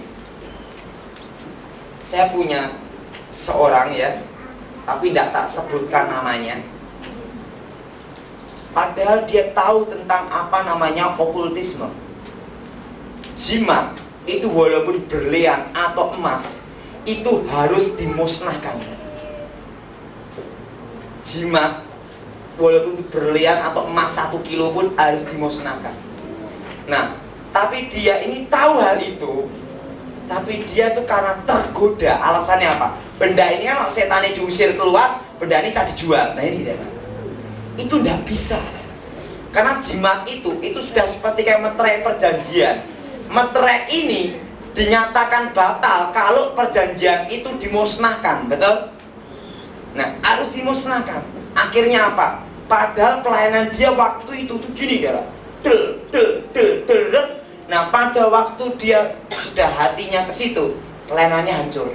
Saya punya seorang ya, tapi tidak tak sebutkan namanya. Padahal dia tahu tentang apa namanya okultisme. Jimat itu walaupun berlian atau emas, itu harus dimusnahkan. Jimat walaupun berlian atau emas 1 kilo pun harus dimusnahkan. Nah, tapi dia ini tahu hal itu, tapi dia tuh karena tergoda. Alasannya apa? Benda ini kan kalau setannya diusir keluar, benda ini bisa dijual. Nah ini dia. Itu tidak bisa. Karena jimat itu sudah seperti kayak meterai perjanjian. Meterai ini dinyatakan batal kalau perjanjian itu dimusnahkan, betul? Nah, harus dimusnahkan. Akhirnya apa? Padahal pelayanan dia waktu itu tuh gini dia. Nah, pada waktu dia sudah hatinya ke situ, pelayanannya hancur.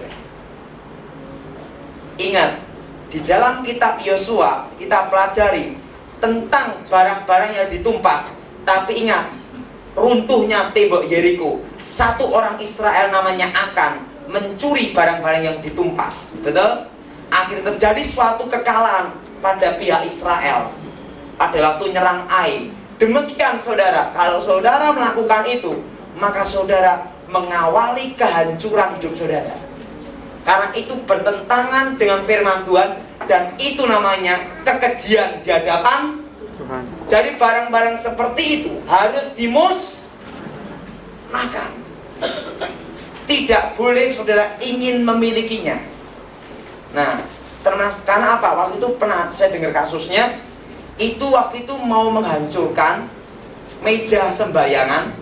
Ingat, di dalam kitab Yosua kita pelajari tentang barang-barang yang ditumpas. Tapi ingat, runtuhnya tembok Yeriko, satu orang Israel namanya Akan mencuri barang-barang yang ditumpas. Betul? Akhirnya terjadi suatu kekalahan pada pihak Israel pada waktu nyerang Ai. Demikian saudara, kalau saudara melakukan itu, maka saudara mengawali kehancuran hidup saudara. Karena itu bertentangan dengan firman Tuhan, dan itu namanya kekejian di hadapan Tuhan. Jadi barang-barang seperti itu harus dimusnahkan. Tidak boleh saudara ingin memilikinya. Nah, karena apa? Waktu itu pernah saya dengar kasusnya, itu waktu itu mau menghancurkan meja sembayangan,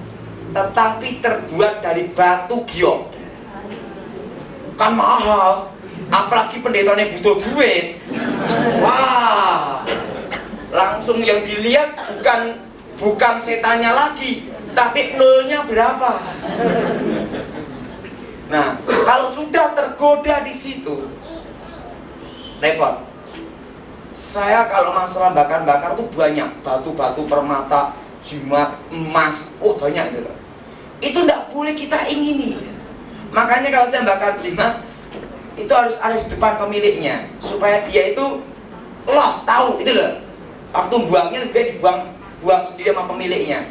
tetapi terbuat dari batu giok. Kan mahal, apalagi pendetanya butuh duit. Wah, langsung yang dilihat bukan setannya lagi, tapi nolnya berapa. Nah, kalau sudah tergoda di situ, repot. Saya kalau masalah bakar-bakar tuh banyak, batu-batu permata, jimat, emas, banyak itu. Itu tidak boleh kita ingini. Makanya kalau saya bakar jimat, itu harus ada di depan pemiliknya, supaya dia itu lost, tahu itu loh. Waktu buangnya lebih buang sendiri sama pemiliknya.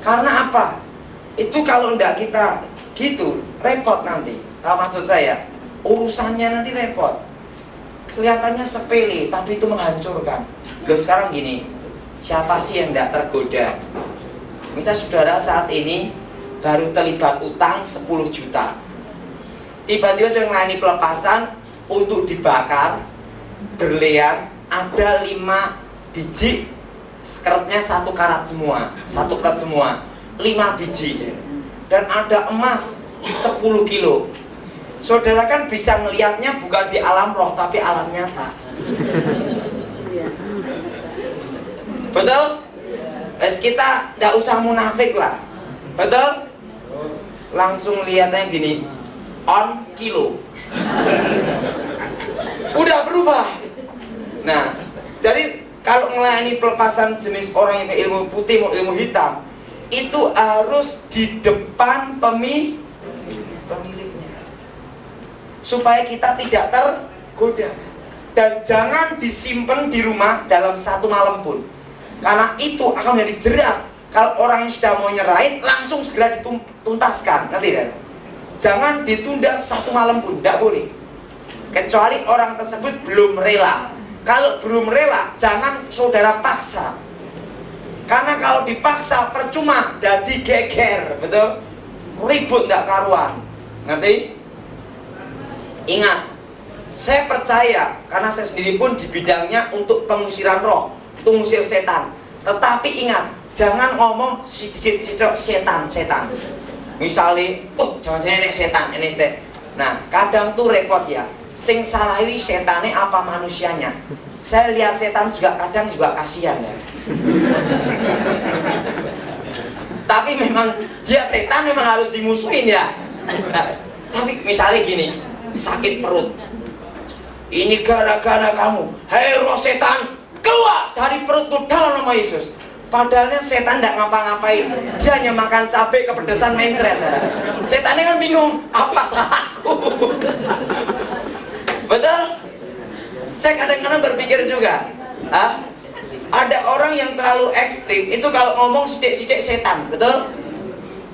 Karena apa? Itu kalau tidak kita gitu, repot nanti. Tahu maksud saya? Urusannya nanti repot. Kelihatannya sepele, tapi itu menghancurkan. Loh sekarang gini, siapa sih yang tidak tergoda? Misal saudara saat ini baru terlibat utang 10 juta. Tiba-tiba sudah melayani pelepasan untuk dibakar, berlian, ada 5 biji, keratnya 1 karat semua, 1 karat semua, 5 biji. Dan ada emas 10 kilo. Saudara kan bisa ngelihatnya bukan di alam roh, tapi alam nyata. Betul? Terus kita tidak usah munafik lah. Betul? Langsung lihatnya gini, on kilo. Udah berubah. Nah, jadi kalau melayani pelepasan jenis orang yang ilmu putih mau ilmu hitam, itu harus di depan pemiliknya, supaya kita tidak tergoda. Dan jangan disimpan di rumah dalam 1 malam pun, karena itu akan menjadi jerat. Kalau orang yang sudah mau nyerahin, langsung segera dituntaskan. Ngerti kan? Jangan ditunda 1 malam pun, tidak boleh. kecuali orang tersebut belum rela. Kalau belum rela, jangan saudara paksa. Karena kalau dipaksa percuma, jadi geger, betul? Ribut nggak karuan. Ngerti? Ingat, saya percaya karena saya sendiri pun di bidangnya untuk pengusiran roh, untuk mengusir setan. Tetapi ingat, jangan ngomong sedikit-sedikit setan. Misalnya, jangan-jangan ini setan, ini setan. Nah, kadang tuh repot ya. Sing salah ini setannya apa manusianya? Saya lihat setan juga kadang juga kasihan ya. Tapi memang dia setan memang harus dimusuhin ya. Nah, tapi misalnya gini, sakit perut. Ini gara-gara kamu. Hei roh setan, keluar dari perutku dalam nama Yesus. Padahalnya setan tidak ngapa-ngapain, dia hanya makan cabai kepedesan mencret. Setannya kan bingung, apa salahku? Betul? Saya kadang-kadang berpikir juga, ada orang yang terlalu ekstrim, itu kalau ngomong sidik-sidik setan, betul?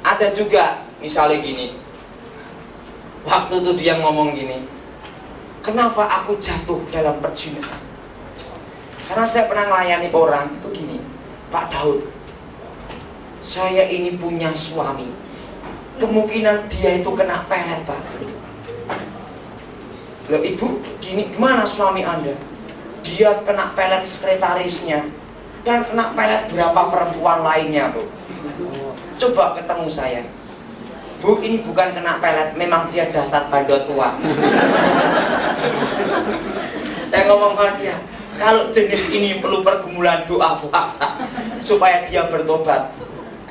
Ada juga, misalnya gini, waktu itu dia ngomong gini, kenapa aku jatuh dalam perjinahan? Karena saya pernah melayani orang, itu gini, Pak Daud, saya ini punya suami, kemungkinan dia itu kena pelet, Pak. Loh ibu, gini, gimana suami anda? Dia kena pelet sekretarisnya dan kena pelet berapa perempuan lainnya, Bu. Coba ketemu saya, Bu, ini bukan kena pelet, memang dia dasar bandot tua. Saya ngomong sama dia, kalau jenis ini perlu pergumulan doa puasa supaya dia bertobat.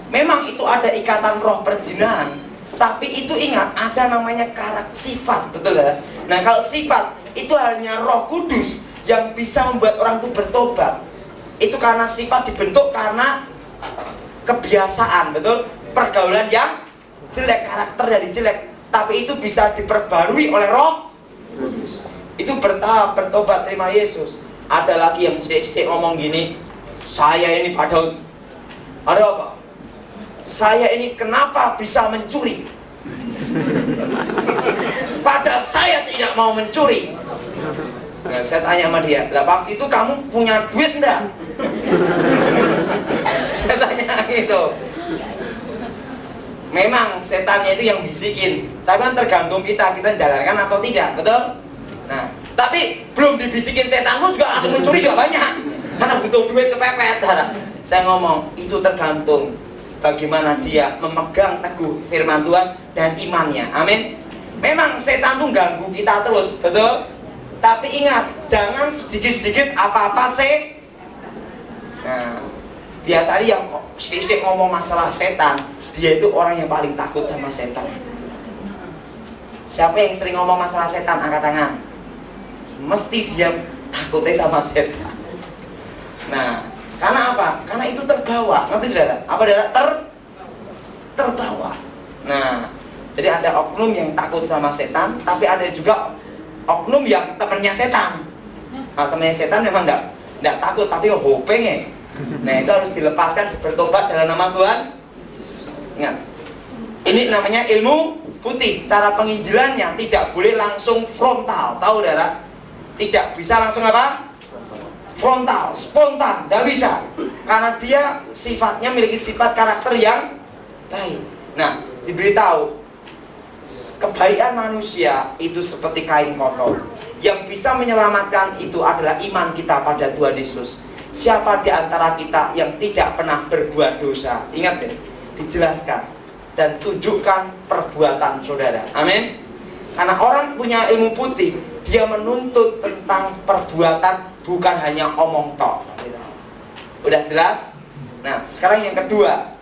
Memang itu ada ikatan roh perjinahan, tapi itu ingat ada namanya sifat, betul ya? Nah kalau sifat itu hanya Roh Kudus yang bisa membuat orang itu bertobat. Itu karena sifat dibentuk karena kebiasaan, betul? Pergaulan yang jelek, karakter jadi jelek, tapi itu bisa diperbarui oleh Roh Kudus. Itu bertahap bertobat terima Yesus. Ada lagi yang sedikit ngomong gini, saya ini Pak Daud, ada apa? Saya ini kenapa bisa mencuri? Padahal saya tidak mau mencuri. Nah, saya tanya sama dia, lah waktu itu kamu punya duit enggak? Saya tanya gitu. Memang setannya itu yang bisikin, tapi kan tergantung kita jalankan atau tidak, betul? Nah, tapi belum dibisikin setanmu juga langsung mencuri juga banyak, karena butuh duit kepepet. Saya ngomong itu tergantung bagaimana dia memegang teguh firman Tuhan dan imannya. Amin. Memang setan tuh ganggu kita terus, betul? Tapi ingat, jangan sedikit-sedikit apa-apa Nah, biasanya yang sedikit ngomong masalah setan, dia itu orang yang paling takut sama setan. Siapa yang sering ngomong masalah setan, angkat tangan. Mesti dia takutnya sama setan. Nah, karena apa? Karena itu terbawa. Ngerti saudara? Apa saudara? Terbawa. Nah, jadi ada oknum yang takut sama setan, tapi ada juga oknum yang temannya setan. Nah, temannya setan memang enggak takut, tapi hopengnya. Nah, itu harus dilepaskan, bertobat dalam nama Tuhan. Ingat, ini namanya ilmu putih. Cara penginjilannya tidak boleh langsung frontal, tahu saudara? Tidak bisa langsung apa? Frontal, spontan, tidak bisa. Karena dia sifatnya memiliki sifat karakter yang baik. Nah, diberitahu kebaikan manusia itu seperti kain kotor. Yang bisa menyelamatkan itu adalah iman kita pada Tuhan Yesus. Siapa di antara kita yang tidak pernah berbuat dosa? Ingat ya, dijelaskan dan tunjukkan perbuatan saudara. Amin. Karena orang punya ilmu putih, dia menuntut tentang perbuatan, bukan hanya omong tok. Udah jelas? Nah, sekarang yang kedua,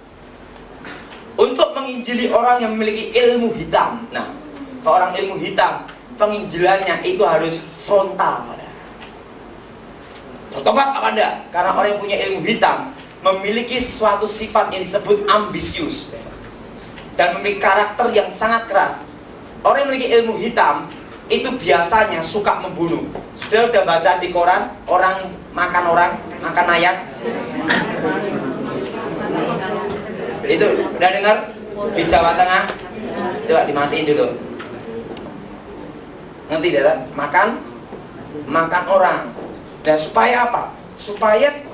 untuk menginjili orang yang memiliki ilmu hitam. Nah, ke orang ilmu hitam, penginjilannya itu harus frontal. Bertobat apa enggak? Karena orang yang punya ilmu hitam memiliki suatu sifat yang disebut ambisius dan memiliki karakter yang sangat keras. Orang yang memiliki ilmu hitam itu biasanya suka membunuh. Sudah baca di koran orang makan ayat? Itu udah dengar di Jawa Tengah? Coba dimatiin dulu. Ngerti tidak? Makan orang. Dan supaya apa? Supaya,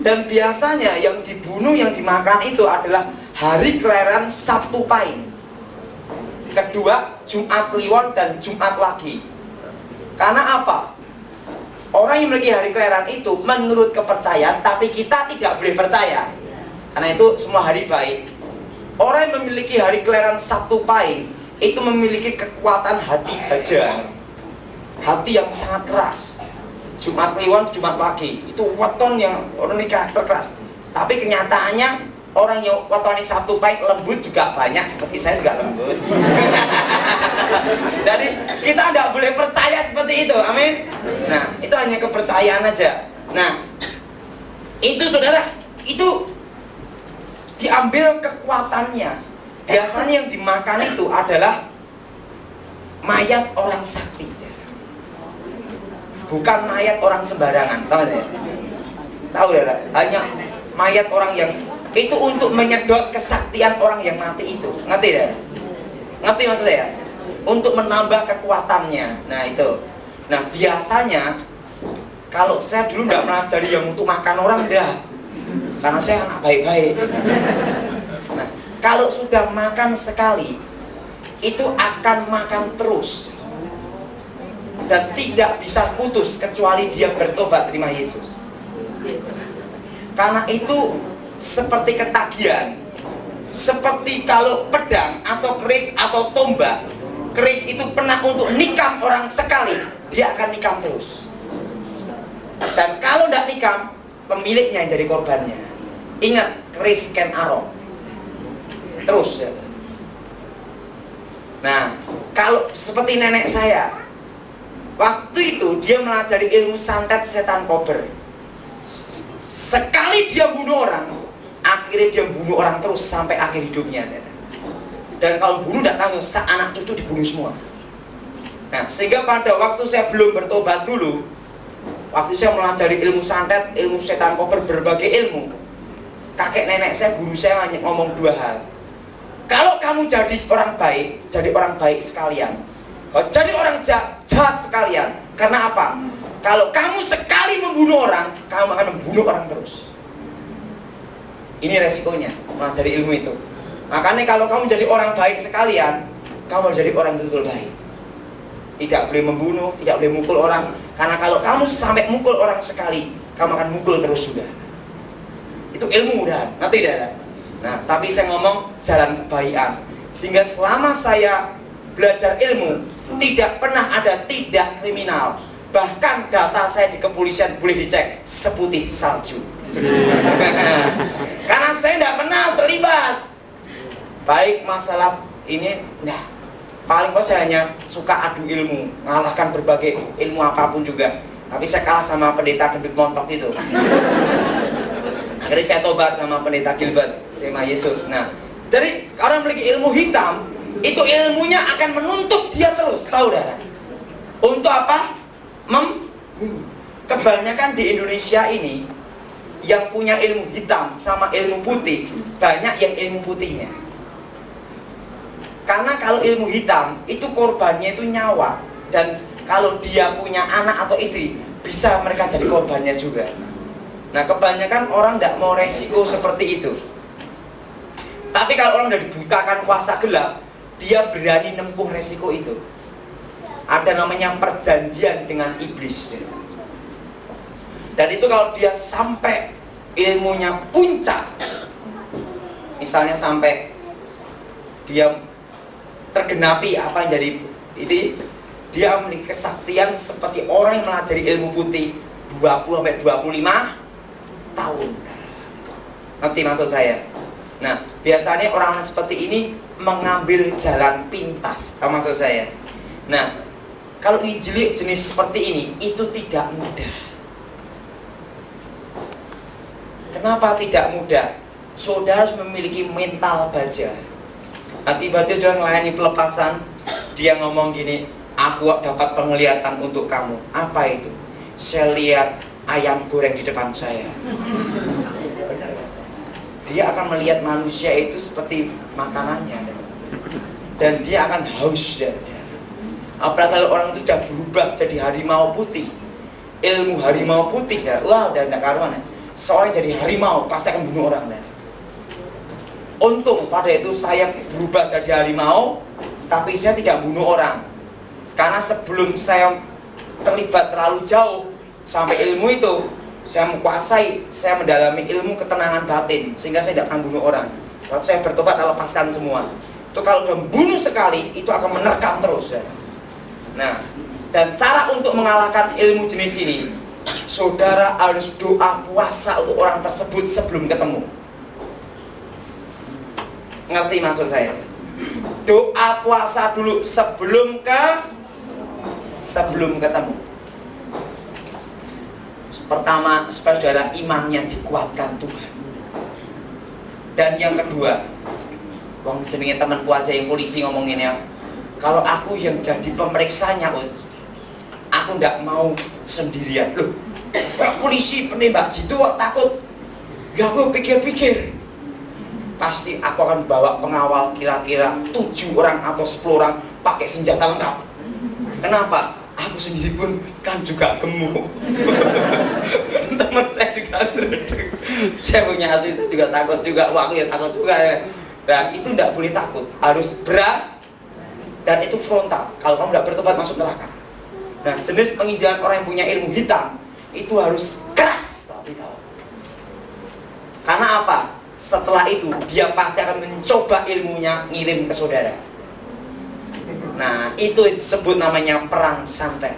dan biasanya yang dibunuh, yang dimakan itu adalah hari kelahiran Sabtu Pahing, kedua Jumat Kliwon dan Jumat Wage. Karena apa? Orang yang memiliki hari kelahiran itu menurut kepercayaan, tapi kita tidak boleh percaya, karena itu semua hari baik. Orang yang memiliki hari kelahiran Sabtu Pahing itu memiliki kekuatan hati baja, hati yang sangat keras. Jumat Kliwon, Jumat Wage itu weton yang orang nikah terkeras. Tapi kenyataannya orang yang wetoni Sabtu Pahing lembut juga banyak, seperti saya juga lembut. Jadi kita tidak boleh percaya seperti itu, amin. Nah, itu hanya kepercayaan aja. Nah, itu saudara, itu diambil kekuatannya. Biasanya yang dimakan itu adalah mayat orang sakti, bukan mayat orang sembarangan. Tahu ya? Tahu ya? Hanya mayat orang yang itu untuk menyedot kesaktian orang yang mati itu. Ngerti ya? Ngerti maksud saya? Untuk menambah kekuatannya. Nah itu. Nah biasanya kalau saya dulu nggak pelajari yang untuk makan orang dah, karena saya anak baik-baik. Nah kalau sudah makan sekali, itu akan makan terus dan tidak bisa putus kecuali dia bertobat terima Yesus. Karena itu seperti ketagihan, seperti kalau pedang atau keris atau tombak. Keris itu pernah untuk nikam orang sekali, dia akan nikam terus. Dan kalau tidak nikam, pemiliknya yang jadi korbannya. Ingat, keris Ken Arok terus ya. Nah kalau seperti nenek saya, waktu itu dia melajari ilmu santet setan kober. Sekali dia bunuh orang, akhirnya dia bunuh orang terus sampai akhir hidupnya. Dan kalau bunuh tidak tanggung, anak cucu dibunuh semua. Nah, sehingga pada waktu saya belum bertobat dulu, waktu saya melajari ilmu santet, ilmu setan kober, berbagai ilmu, kakek nenek saya, guru saya hanya ngomong dua hal. Kalau kamu jadi orang baik sekalian. Kalau jadi orang jahat sekalian. Karena apa? Kalau kamu sekali membunuh orang, kamu akan membunuh orang terus. Ini resikonya mempelajari ilmu itu. Makanya kalau kamu jadi orang baik sekalian, kamu harus jadi orang betul baik. Tidak boleh membunuh, tidak boleh mukul orang. Karena kalau kamu sampai mukul orang sekali, kamu akan mukul terus juga. Itu ilmu udah, nanti tidak. Nah, tapi saya ngomong jalan kebaikan. Sehingga selama saya belajar ilmu, tidak pernah ada tindak kriminal. Bahkan data saya di kepolisian boleh dicek seputih salju. Karena saya tidak pernah terlibat baik masalah ini. Nah, paling pas saya hanya suka adu ilmu, mengalahkan berbagai ilmu apapun juga. Tapi saya kalah sama pendeta gendut montok itu. Akhirnya saya tobat sama pendeta Gilbert, terima Yesus. Nah, jadi orang memiliki ilmu hitam, itu ilmunya akan menuntut dia terus, tahu dah. Untuk apa? Kebanyakan di Indonesia ini yang punya ilmu hitam sama ilmu putih, banyak yang ilmu putihnya. Karena kalau ilmu hitam itu korbannya itu nyawa, dan kalau dia punya anak atau istri bisa mereka jadi korbannya juga. Nah kebanyakan orang tidak mau resiko seperti itu. Tapi kalau orang sudah dibutakan kuasa gelap, dia berani nempuh resiko itu. Ada namanya perjanjian dengan iblis. Dan itu kalau dia sampai ilmunya puncak, misalnya sampai dia tergenapi apa yang jadi itu, dia memiliki kesaktian seperti orang yang melajari ilmu putih 20-25 tahun. Ngerti maksud saya? Nah, biasanya orang seperti ini mengambil jalan pintas, tahu maksud saya? Nah, kalau injili jenis seperti ini, itu tidak mudah. Kenapa tidak mudah? Saudara harus memiliki mental baja. Tiba-tiba dia melayani pelepasan, dia ngomong gini, aku dapat penglihatan untuk kamu. Apa itu? Saya lihat ayam goreng di depan saya. Benar. Dia akan melihat manusia itu seperti makanannya, dan dia akan haus. Apalagi kalau orang itu sudah berubah jadi harimau putih, ilmu harimau putih ya, wah udah tidak karuan ya. Seorang jadi harimau pasti akan bunuh orang ya. Untung pada itu saya berubah jadi harimau, tapi saya tidak bunuh orang. Karena sebelum saya terlibat terlalu jauh sampai ilmu itu, saya menguasai, saya mendalami ilmu ketenangan batin, sehingga saya tidak akan bunuh orang. Waktu saya bertobat, saya lepaskan semua. Itu kalau sudah membunuh sekali, itu akan menerkam terus ya. Nah, dan cara untuk mengalahkan ilmu jenis ini, saudara harus doa puasa untuk orang tersebut sebelum ketemu. Ngerti maksud saya? Doa puasa dulu sebelum ketemu. Pertama, supaya saudara imannya dikuatkan Tuhan. Dan yang kedua, wong jenenge temanku aja yang polisi ngomongin ya, kalau aku yang jadi pemeriksanya, aku ndak mau sendirian. Loh, polisi penembak jitu kok takut? Ya aku pikir-pikir, pasti aku akan bawa pengawal kira-kira 7 orang atau 10 orang pakai senjata lengkap. Kenapa? Aku sendiri pun kan juga gemuk. Teman saya juga saya punya asisten juga takut juga, wah aku ya takut juga ya. Nah itu tidak boleh takut, harus berat dan itu frontal. Kalau kamu tidak bertobat masuk neraka. Nah jenis penginjilan orang yang punya ilmu hitam itu harus keras tapi tahu. Karena apa? Setelah itu dia pasti akan mencoba ilmunya ngirim ke saudara. Nah itu disebut namanya perang santet.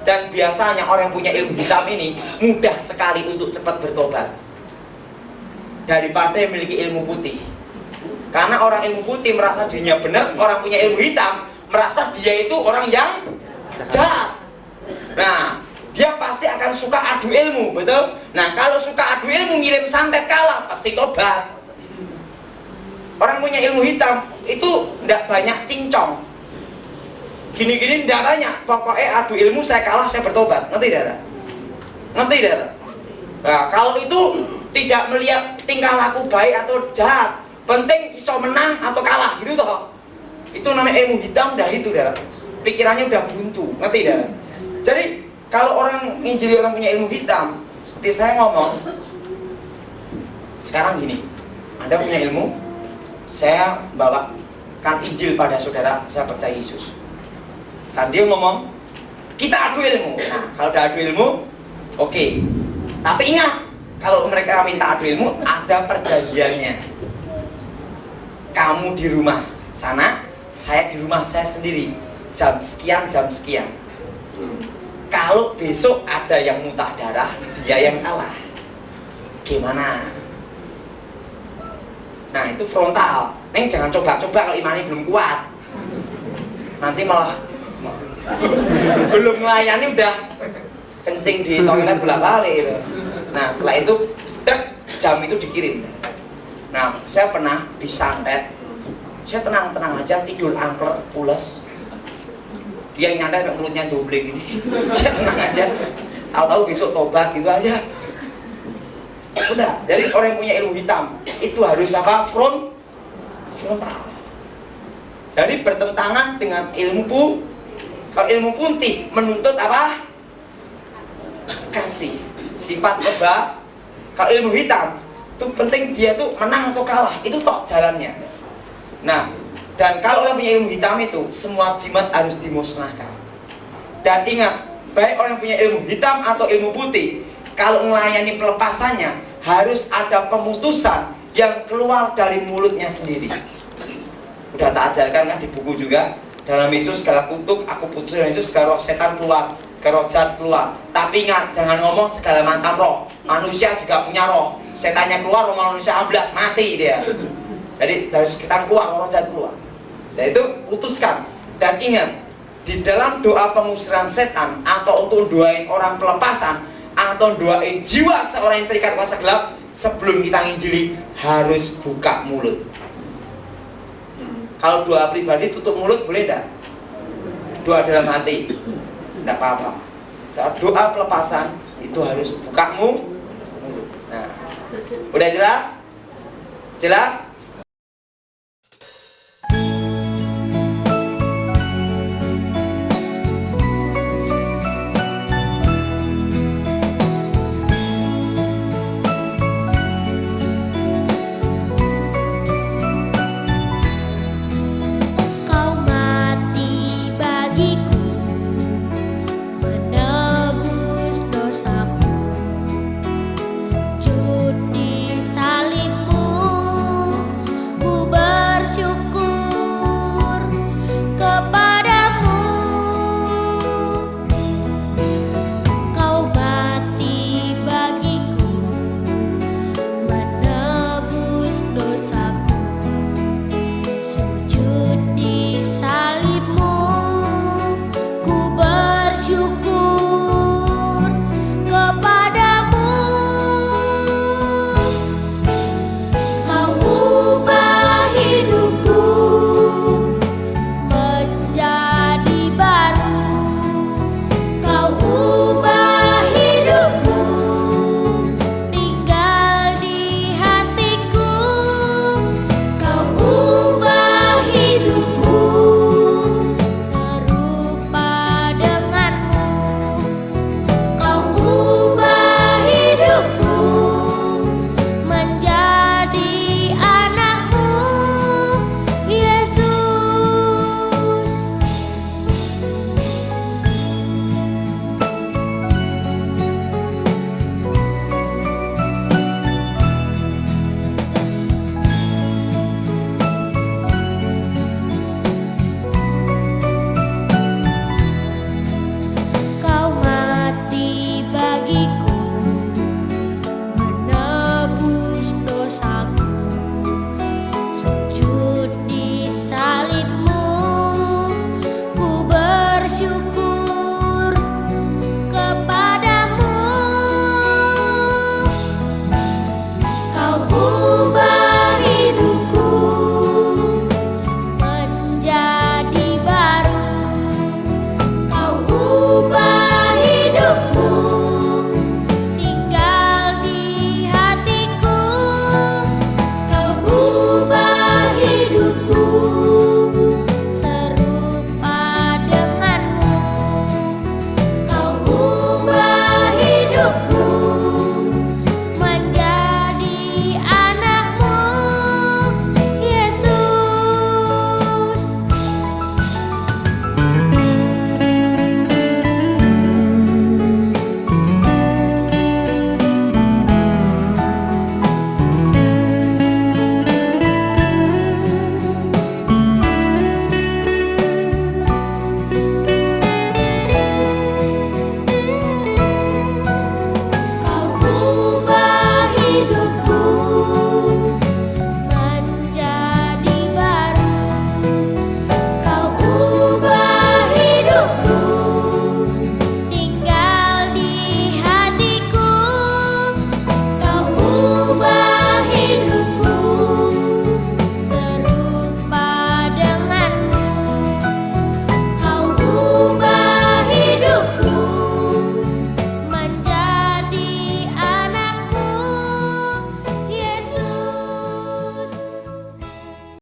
Dan biasanya orang yang punya ilmu hitam ini mudah sekali untuk cepat bertobat daripada yang memiliki ilmu putih. Karena orang ilmu putih merasa dirinya benar, orang punya ilmu hitam merasa dia itu orang yang jahat. Nah dia pasti akan suka adu ilmu, betul? Nah kalau suka adu ilmu ngirim santet kalah pasti tobat. Orang punya ilmu hitam itu tidak banyak cincong, gini-gini tidak banyak, pokoknya adu ilmu saya kalah saya bertobat. Ngerti tidak? Ngerti tidak? Nah kalau itu tidak melihat tingkah laku baik atau jahat, penting bisa menang atau kalah gitu toh. Itu namanya ilmu hitam dah itu dah. Pikirannya udah buntu, ngerti dah. Jadi kalau orang injili orang punya ilmu hitam, seperti saya ngomong, sekarang gini, Anda punya ilmu, saya bawakan Injil pada saudara, saya percaya Yesus. Dia ngomong, kita adu ilmu. Nah, kalau udah adu ilmu, oke. Tapi ingat, kalau mereka minta adu ilmu, ada perjanjiannya. Kamu di rumah sana, saya di rumah saya sendiri. Jam sekian, jam sekian. Kalau besok ada yang muntah darah, dia yang kalah. Gimana? Nah, itu frontal. Neng jangan coba-coba kalau imannya belum kuat. Nanti malah belum melayani udah kencing di toilet bolak-balik. Nah setelah itu jam itu dikirim. Nah saya pernah disantet, saya tenang-tenang aja tidur angker pules. Dia nyantet mulutnya double gini. Saya tenang aja, tahu-tahu besok tobat gitu aja. Udah, jadi orang yang punya ilmu hitam itu harus apa? Frontal. Jadi bertentangan dengan ilmu. Kalau ilmu putih menuntut apa? Kasih, sifat lebah. Kalau ilmu hitam itu penting dia tuh menang atau kalah, itu tok jalannya. Nah, dan kalau orang punya ilmu hitam itu semua jimat harus dimusnahkan. Dan ingat, baik orang yang punya ilmu hitam atau ilmu putih, kalau melayani pelepasannya harus ada pemutusan yang keluar dari mulutnya sendiri. Udah tak ajarkan kan di buku juga. Dalam Yesus segala kutuk aku putus, dalam Yesus segala roh setan keluar, segala roh jahat keluar. Tapi ingat, jangan ngomong segala macam roh. Manusia juga punya roh. Setannya keluar, roh manusia amblas, mati dia. Jadi dari sekitar keluar, roh jahat keluar. Dan itu putuskan. Dan ingat, di dalam doa pengusiran setan atau untuk doain orang pelepasan atau doain jiwa seorang yang terikat kuasa gelap, sebelum kita nginjili harus buka mulut. Kalau doa pribadi tutup mulut boleh enggak? Doa dalam hati enggak apa-apa. Doa pelepasan itu harus buka mulut. Nah, udah jelas? Jelas?